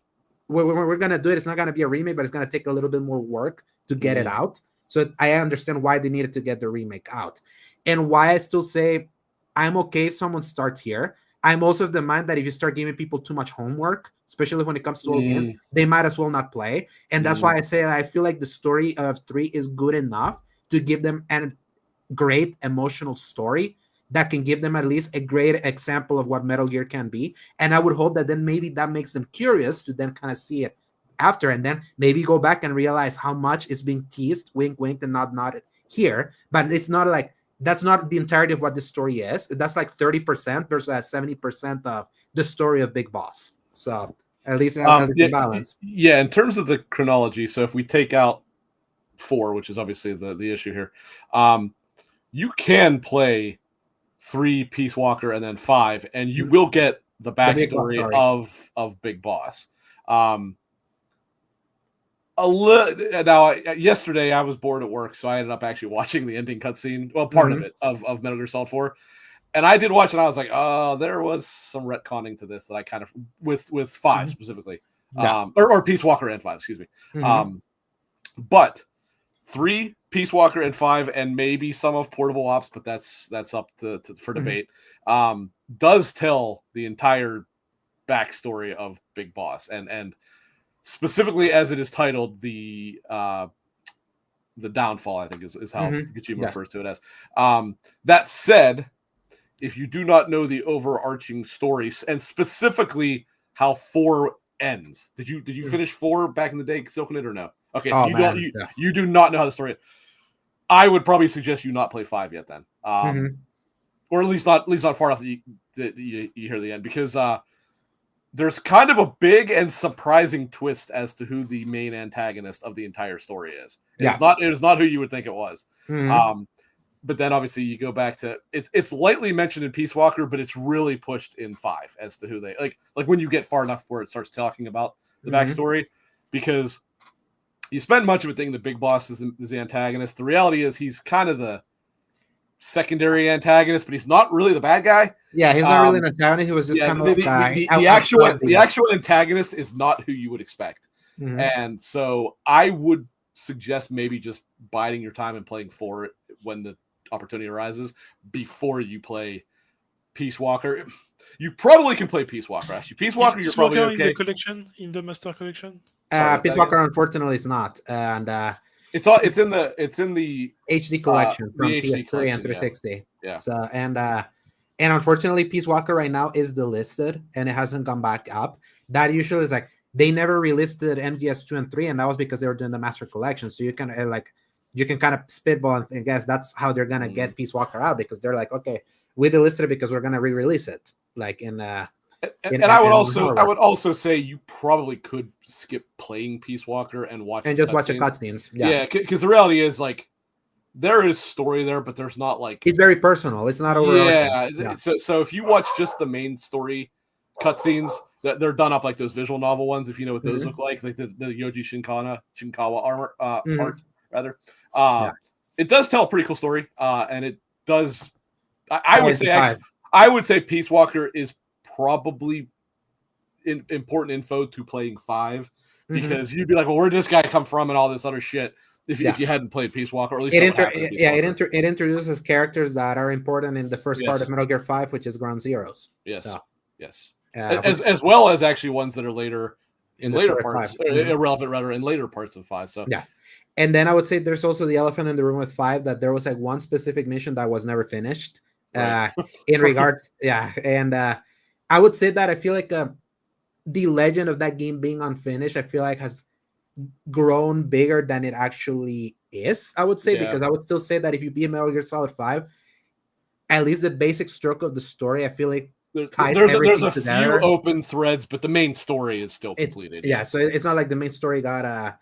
we're gonna do it. It's not gonna be a remake, but it's gonna take a little bit more work to get it out. So I understand why they needed to get the remake out, and why I still say I'm okay if someone starts here. I'm also of the mind that if you start giving people too much homework, especially when it comes to old games, they might as well not play. And that's why I say that I feel like the story of 3 is good enough to give them a great emotional story that can give them at least a great example of what Metal Gear can be. And I would hope that then maybe that makes them curious to then kind of see it after, and then maybe go back and realize how much is being teased, wink, wink, and nod here. But it's not like, that's not the entirety of what the story is. That's like 30% versus 70% of the story of Big Boss. So at least balance.
Yeah, in terms of the chronology, so if we take out 4, which is obviously the issue here, you can play 3 Peace Walker and then 5, and you will get the backstory of Big Boss. Now, yesterday I was bored at work, so I ended up actually watching the ending cutscene. Well, part of it of Metal Gear Solid 4, and I did watch it. And I was like, oh, there was some retconning to this that I kind of with 5 specifically, or Peace Walker and 5, excuse me. But 3, Peace Walker, and 5, and maybe some of Portable Ops, but that's up for debate. Does tell the entire backstory of Big Boss, and specifically as it is titled, the downfall, I think is how Kojima refers to it as. That said, if you do not know the overarching story, and specifically how 4 ends, did you finish 4 back in the day, Silcanit, or no? Okay, so you do not know how the story. I would probably suggest you not play 5 yet, then, or at least not far enough that you hear the end, because there's kind of a big and surprising twist as to who the main antagonist of the entire story is. It is not who you would think it was. But then obviously you go back to it's lightly mentioned in Peace Walker, but it's really pushed in 5 as to who they like when you get far enough where it starts talking about the backstory, because you spend much of it thinking the Big Boss is the antagonist. The reality is he's kind of the secondary antagonist, but he's not really the bad guy.
Yeah, he's not really an antagonist. He was just kind of
the actual antagonist is not who you would expect. And so I would suggest maybe just biding your time and playing 4 when the opportunity arises before you play Peace Walker. You probably can play Peace Walker. Actually, Peace Walker, you're probably okay.
In the Master Collection.
Peace Walker, unfortunately, is not. And
It's in the
HD collection from
the HD
PS3
collection,
and 360.
Yeah.
So and unfortunately, Peace Walker right now is delisted and it hasn't gone back up. That usually is like they never relisted MGS 2 and 3, and that was because they were doing the Master Collection. So you can you can kind of spitball and guess that's how they're gonna get Peace Walker out, because they're like, okay, we delisted it because we're gonna re-release it like in.
And I would also say you probably could skip playing Peace Walker and watch
the cutscenes.
Yeah, because the reality is like there is story there, but there's not like
it's very personal. It's not overarching.
Yeah. So if you watch just the main story cutscenes, that they're done up like those visual novel ones, if you know what those look like the Yoji Shinkawa armor art rather. It does tell a pretty cool story, and it does. I would say Peace Walker is probably important info to playing 5, because you'd be like, well, where'd this guy come from and all this other shit if you hadn't played Peace Walker, or at least
it introduces characters that are important in the first part of Metal Gear 5, which is Ground Zeroes.
As well as actually ones that are later in later parts, irrelevant rather in later parts of 5. So
and then I would say there's also the elephant in the room with 5, that there was like one specific mission that was never finished. In regards, and I would say that I feel like the legend of that game being unfinished, I feel like has grown bigger than it actually is. I would say because I would still say that if you beat Metal Gear Solid 5, at least the basic stroke of the story, I feel like
there's a few open threads, but the main story is still completed.
So it's not like the main story got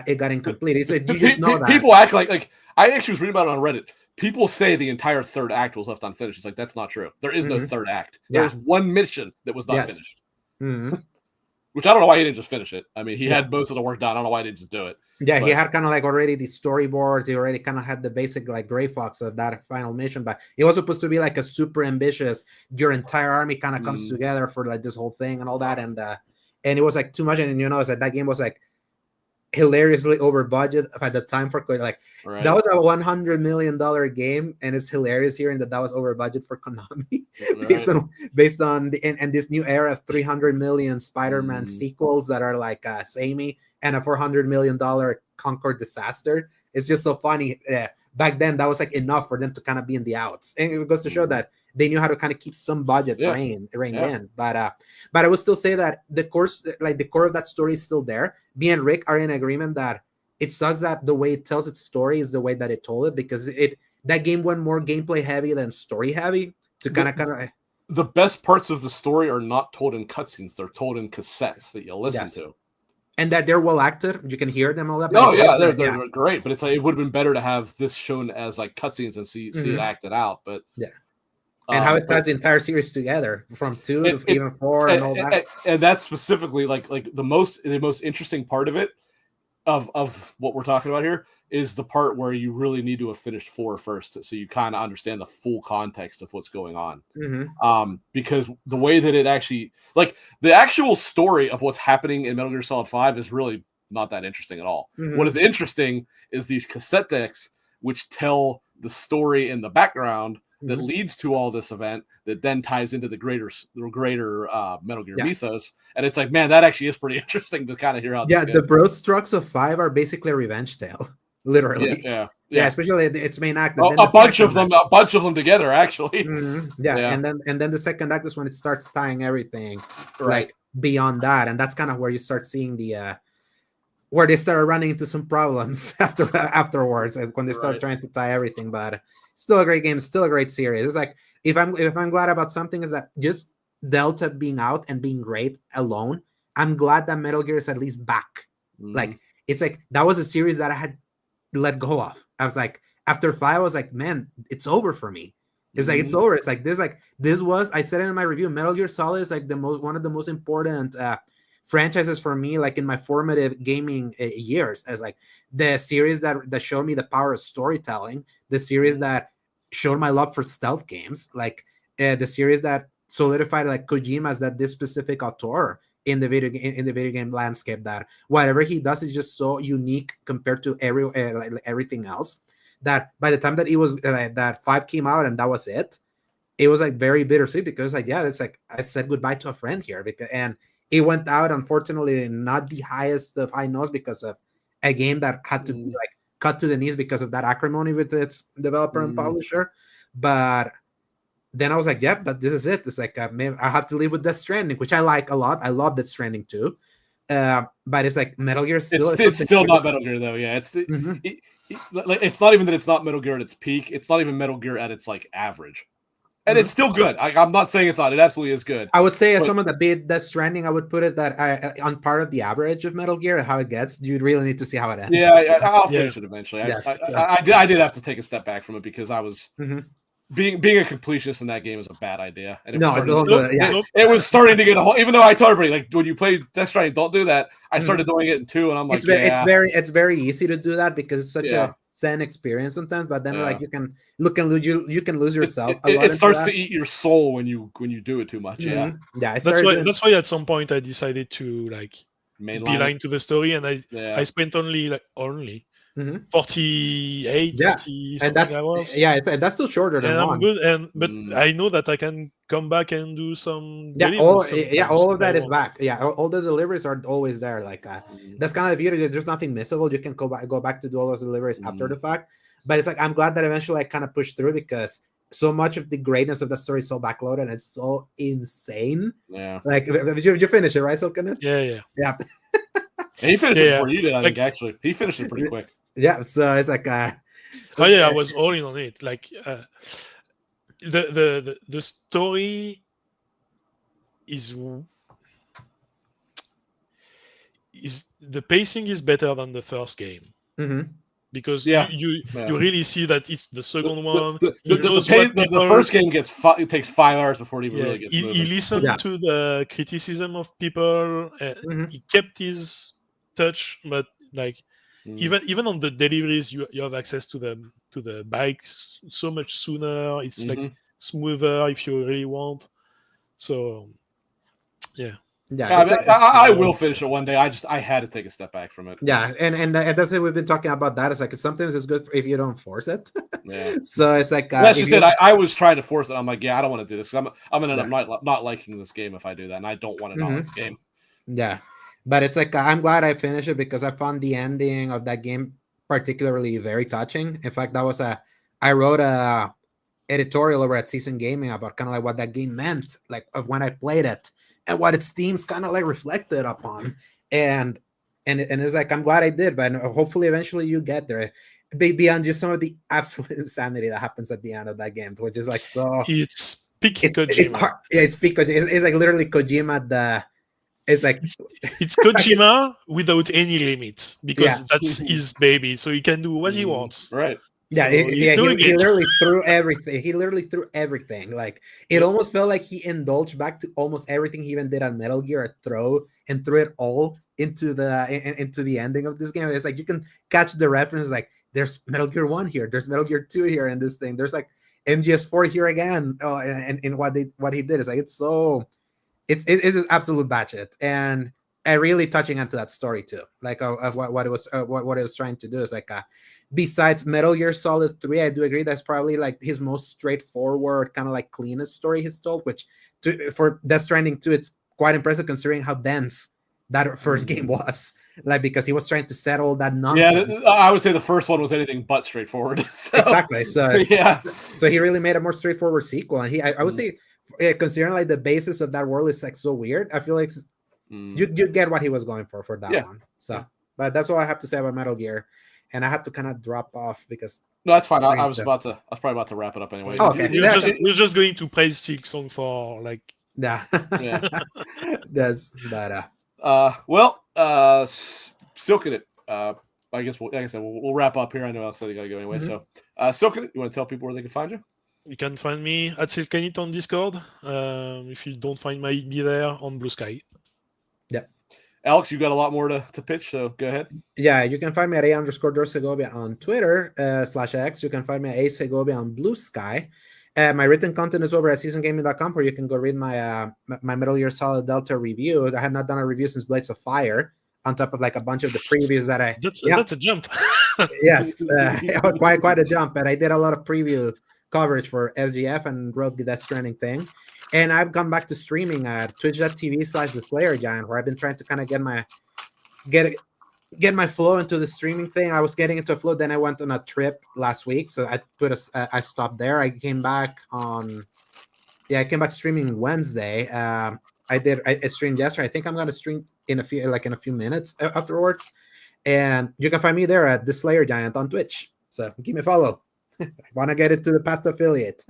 incomplete. It's like, you just know that
people act like I actually was reading about it on Reddit. People say the entire third act was left unfinished. It's like, that's not true. There is no third act. There's one mission that was not finished. Which I don't know why he didn't just finish it. I mean, he had most of the work done. I don't know why he didn't just do it.
He had kind of like already the storyboards. He already kind of had the basic like gray fox of that final mission, but it was supposed to be like a super ambitious, your entire army kind of comes together for like this whole thing and all that. And it was like too much. And that game was like hilariously over budget at the time for like that was a $100 million game, and it's hilarious hearing that was over budget for Konami based on and this new era of 300 million Spider-Man sequels that are like samey, and a $400 million Concord disaster. It's just so funny. Back then that was like enough for them to kind of be in the outs, and it goes to show that they knew how to kind of keep some budget reined in. But I would still say that the core of that story is still there. Me and Rick are in agreement that it sucks that the way it tells its story is the way that it told it, because that game went more gameplay heavy than story heavy.
The best parts of the story are not told in cutscenes; they're told in cassettes that you listen to.
And that they're well acted. You can hear them all that.
They're great. But it's like it would have been better to have this shown as like cutscenes and see it acted out. But
and how it ties the entire series together from 2 to even 4 and all that.
And that's specifically like the most interesting part of it, of what we're talking about here, is the part where you really need to have finished 4 first, so you kind of understand the full context of what's going on. Because the way that it actually, like the actual story of what's happening in Metal Gear Solid 5 is really not that interesting at all. What is interesting is these cassette decks, which tell the story in the background that leads to all this event that then ties into the greater Metal Gear mythos. And it's like, man, that actually is pretty interesting to kind of hear how this goes.
The broad strokes of 5 are basically a revenge tale, literally.
Yeah,
especially its main act.
A bunch of them together, actually.
And then the second act is when it starts tying everything like beyond that, and that's kind of where you start seeing the where they start running into some problems afterwards, and when they start trying to tie everything. But still a great game, still a great series. It's like if I'm glad about something, is that just Delta being out and being great alone. I'm glad that Metal Gear is at least back. Like it's like that was a series that I had let go of. I was like, after 5, I was like, man, it's over for me. It's like it's over. It's like this was, I said it in my review, Metal Gear Solid is like one of the most important franchises for me, like in my formative gaming years, as like the series that showed me the power of storytelling, the series that showed my love for stealth games, like the series that solidified like Kojima as this specific auteur in the video game landscape, that whatever he does is just so unique compared to everything else, that by the time that it was that 5 came out and that was it was like very bittersweet, because like it's like I said goodbye to a friend here, and it went out unfortunately not the highest of high notes because of a game that had to be like cut to the knees because of that acrimony with its developer and publisher. But then I was like, yep, this is it. It's like, man, I have to live with Death Stranding, which I like a lot. I love Death Stranding too. But it's like Metal Gear still.
It's still not Metal Gear though. Yeah, it's it's not even that it's not Metal Gear at its peak. It's not even Metal Gear at its like average, and it's still good. I'm not saying it's not. It absolutely is good.
I would say as someone that beat Death Stranding, I would put it that on part of the average of Metal Gear, how it gets. You'd really need to see how it ends.
Yeah, I'll finish it eventually.
Yes,
I did have to take a step back from it because I was. Being a completionist in that game is a bad idea. And it was starting to get a whole. Even though I told everybody, like, when you play Death Stranding, don't do that. I started doing it in 2, and I'm like,
it's very easy to do that because it's such a zen experience sometimes. But then, like, you can lose yourself.
It starts to eat your soul when you do it too much. Yeah.
That's why at some point I decided to like beeline to the story, and I spent only 48, 50
and that's
hours.
That's still shorter than
I'm
one.
good, but I know that I can come back and do some.
All of that is back. All the deliveries are always there. Like that's kind of the beauty. There's nothing missable. You can go back to do all those deliveries after the fact. But it's like I'm glad that eventually I kind of pushed through because so much of the greatness of the story is so backloaded and it's so insane.
Yeah.
Like you finish it, right, Silcanit?
Yeah.
And he finished it before you did, I think, actually. He finished it pretty quick.
Yeah, so it's like
I was all in on it. Like the story is the pacing is better than the first game. Because you really see that it's the second one.
The first game it takes 5 hours before it even really gets moving.
He listened to the criticism of people. He kept his touch, but like even on the deliveries, you have access to the bikes so much sooner. It's like smoother if you really want. So
I will finish it one day. I had to take a step back from it.
Yeah, and that's what we've been talking about. That it's like sometimes it's good if you don't force it. So it's like
that's just it. I was trying to force it. I'm like, I don't want to do this. I'm gonna end up not liking this game if I do that, and I don't want to not like the game.
Yeah, but it's like I'm glad I finished it because I found the ending of that game particularly very touching. In fact, I wrote a editorial over at Season Gaming about kind of like what that game meant, like of when I played it. And what its themes kind of like reflected upon, and it's like I'm glad I did, but hopefully eventually you get there. Beyond just some of the absolute insanity that happens at the end of that game, which is like so.
It's peak Kojima.
It's hard. It's peak Kojima. It's like literally Kojima. It's like
it's Kojima without any limits because that's his baby, so he can do what he wants.
Right.
Yeah, so he literally threw everything. He literally threw everything. Like it almost felt like he indulged back to almost everything he even did on Metal Gear, threw it all into the ending of this game. It's like you can catch the reference. Like there's Metal Gear 1 here, there's Metal Gear 2 here in this thing. There's like MGS4 here again. And what he did is like it's just absolute batshit and really touching onto that story too. Like of what it was trying to do is like besides Metal Gear Solid 3, I do agree that's probably like his most straightforward, kind of like cleanest story he's told, which for Death Stranding 2, it's quite impressive considering how dense that first game was. Like, because he was trying to settle that nonsense.
Yeah, I would say the first one was anything but straightforward. So,
exactly. So, so he really made a more straightforward sequel. And I would say, considering like the basis of that world is like so weird, I feel like you get what he was going for that one. So, but that's all I have to say about Metal Gear. And I have to kind of drop off because
no, that's fine. I was probably about to wrap it up anyway.
Oh, okay.
You're just going to praise Silksong for like
that's better.
Silcanit. I guess like I said, we'll wrap up here. I know you got to go anyway. So, Silcanit, you want to tell people where they can find you?
You can find me at Silcanit on Discord. If you don't find me there on Blue Sky.
Yeah.
Alex, you got a lot more to pitch, so go ahead.
Yeah, you can find me at @A_Segovia on Twitter /X. You can find me at @Segovia on Blue Sky. My written content is over at seasongaming.com, where you can go read my my Metal Gear Solid Delta review. I have not done a review since Blades of Fire, on top of like a bunch of the previews that I.
That's a jump.
Yes, quite a jump. And I did a lot of preview coverage for SGF and wrote the Death Stranding thing. And I've gone back to streaming at twitch.tv/The Slayer Giant, where I've been trying to kind of get my flow into the streaming thing. I was getting into a flow. Then I went on a trip last week, so I stopped there. I came back streaming Wednesday. I streamed yesterday. I think I'm gonna stream in a few minutes afterwards. And you can find me there at the Slayer Giant on Twitch. So give me a follow. I want to get into the path to affiliate.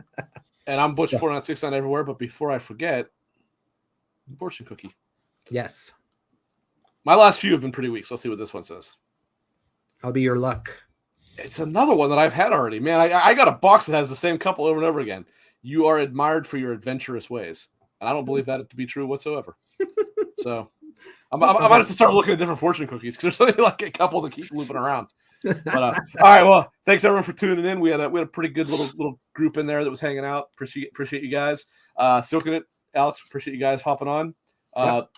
And I'm Butch496 everywhere. But before I forget, fortune cookie.
Yes.
My last few have been pretty weak, so let's see what this one says.
I'll be your luck.
It's another one that I've had already. Man, I got a box that has the same couple over and over again. You are admired for your adventurous ways. And I don't believe that to be true whatsoever. So I'm about to have to start looking at different fortune cookies because there's only like a couple that keep looping around. But all right, well, thanks everyone for tuning in. We had a pretty good little group in there that was hanging out. Appreciate you guys. Silcanit, Alex, appreciate you guys hopping on.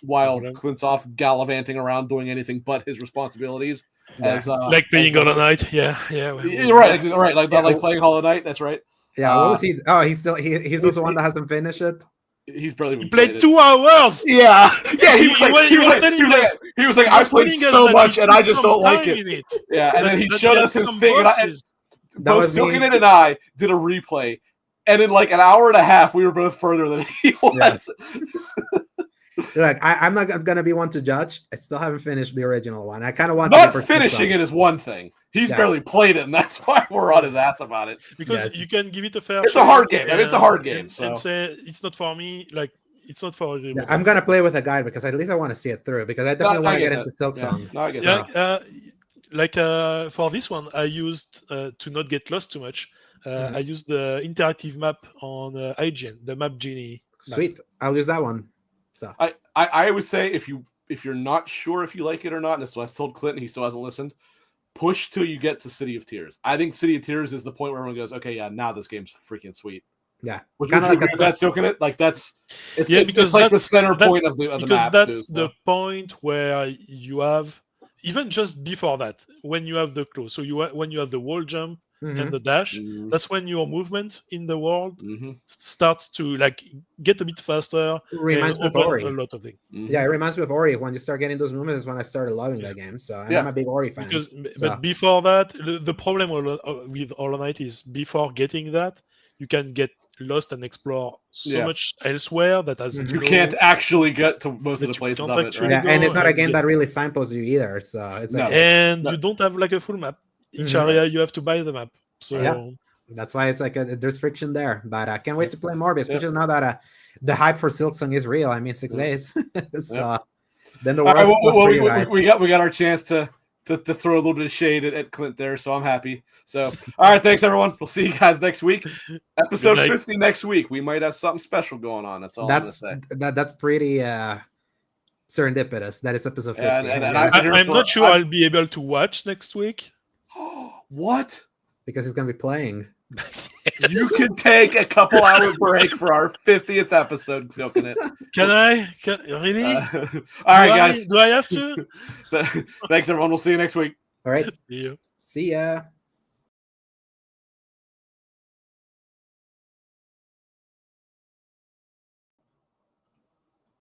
While Clint's off gallivanting around doing anything but his responsibilities. As
like playing Hollow Knight. Yeah.
You're right. Like playing Hollow Knight. That's right.
Yeah, what was he? Oh, he's also the one that hasn't finished it.
He's barely
he played 2 hours.
Yeah. He was like, I played so much and I just don't like it. Yeah, and then he showed us his thing. Both Silcanit and I did a replay, and in like an hour and a half, we were both further than he was.
Like I'm not gonna be one to judge. I still haven't finished the original one. I kind of want
not finishing it is one thing. He's barely played it, and that's why we're on his ass about it.
Because you can give it a fair.
It's a hard game. It's a hard game.
And say it's not for me. Like it's not for everybody.
I'm gonna play with a guide because at least I want to see it through. Because I definitely want to get into Silksong.
For this one, I used to not get lost too much. I used the interactive map on IGN, the Map Genie.
Sweet, I'll use that one. So
I would say if you're not sure if you like it or not, and this was told Clint and he still hasn't listened, push till you get to City of Tears. I think City of Tears is the point where everyone goes, okay, yeah, now this game's freaking sweet.
Yeah,
kind of like that's Silcanit. Like because it's like the center point of the map.
Because that's the point where you have even just before that when you have the close. So when you have the wall jump. And the dash, that's when your movement in the world starts to like get a bit faster.
Reminds me of Ori.
A lot of things.
Yeah, it reminds me of Ori. When you start getting those movements is when I started loving that game. So I'm a big Ori fan.
But before that, the problem with Hollow Knight is before getting that, you can get lost and explore so much elsewhere that has
you can't actually get to most of the places of it. Right?
Yeah, and it's not a game that really signposts you either. So it's
you don't have like a full map. Each area you have to buy the map, so
that's why it's like there's friction there. But I can't wait to play more, especially now that the hype for Silksong is real. I mean, 6 days. So then the world.
We got our chance to throw a little bit of shade at Clint there, so I'm happy. So all right, thanks everyone. We'll see you guys next week. Episode 50 next week. We might have something special going on. That's all I'm gonna say.
That's pretty serendipitous. That is episode 50.
I'm not sure I'll be able to watch next week.
What?
Because he's going to be playing.
You can take a couple hour break for our 50th episode, Silcanit.
Can I? Really?
All right, guys.
Do I have to?
Thanks, everyone. We'll see you next week.
All right.
See you.
See ya.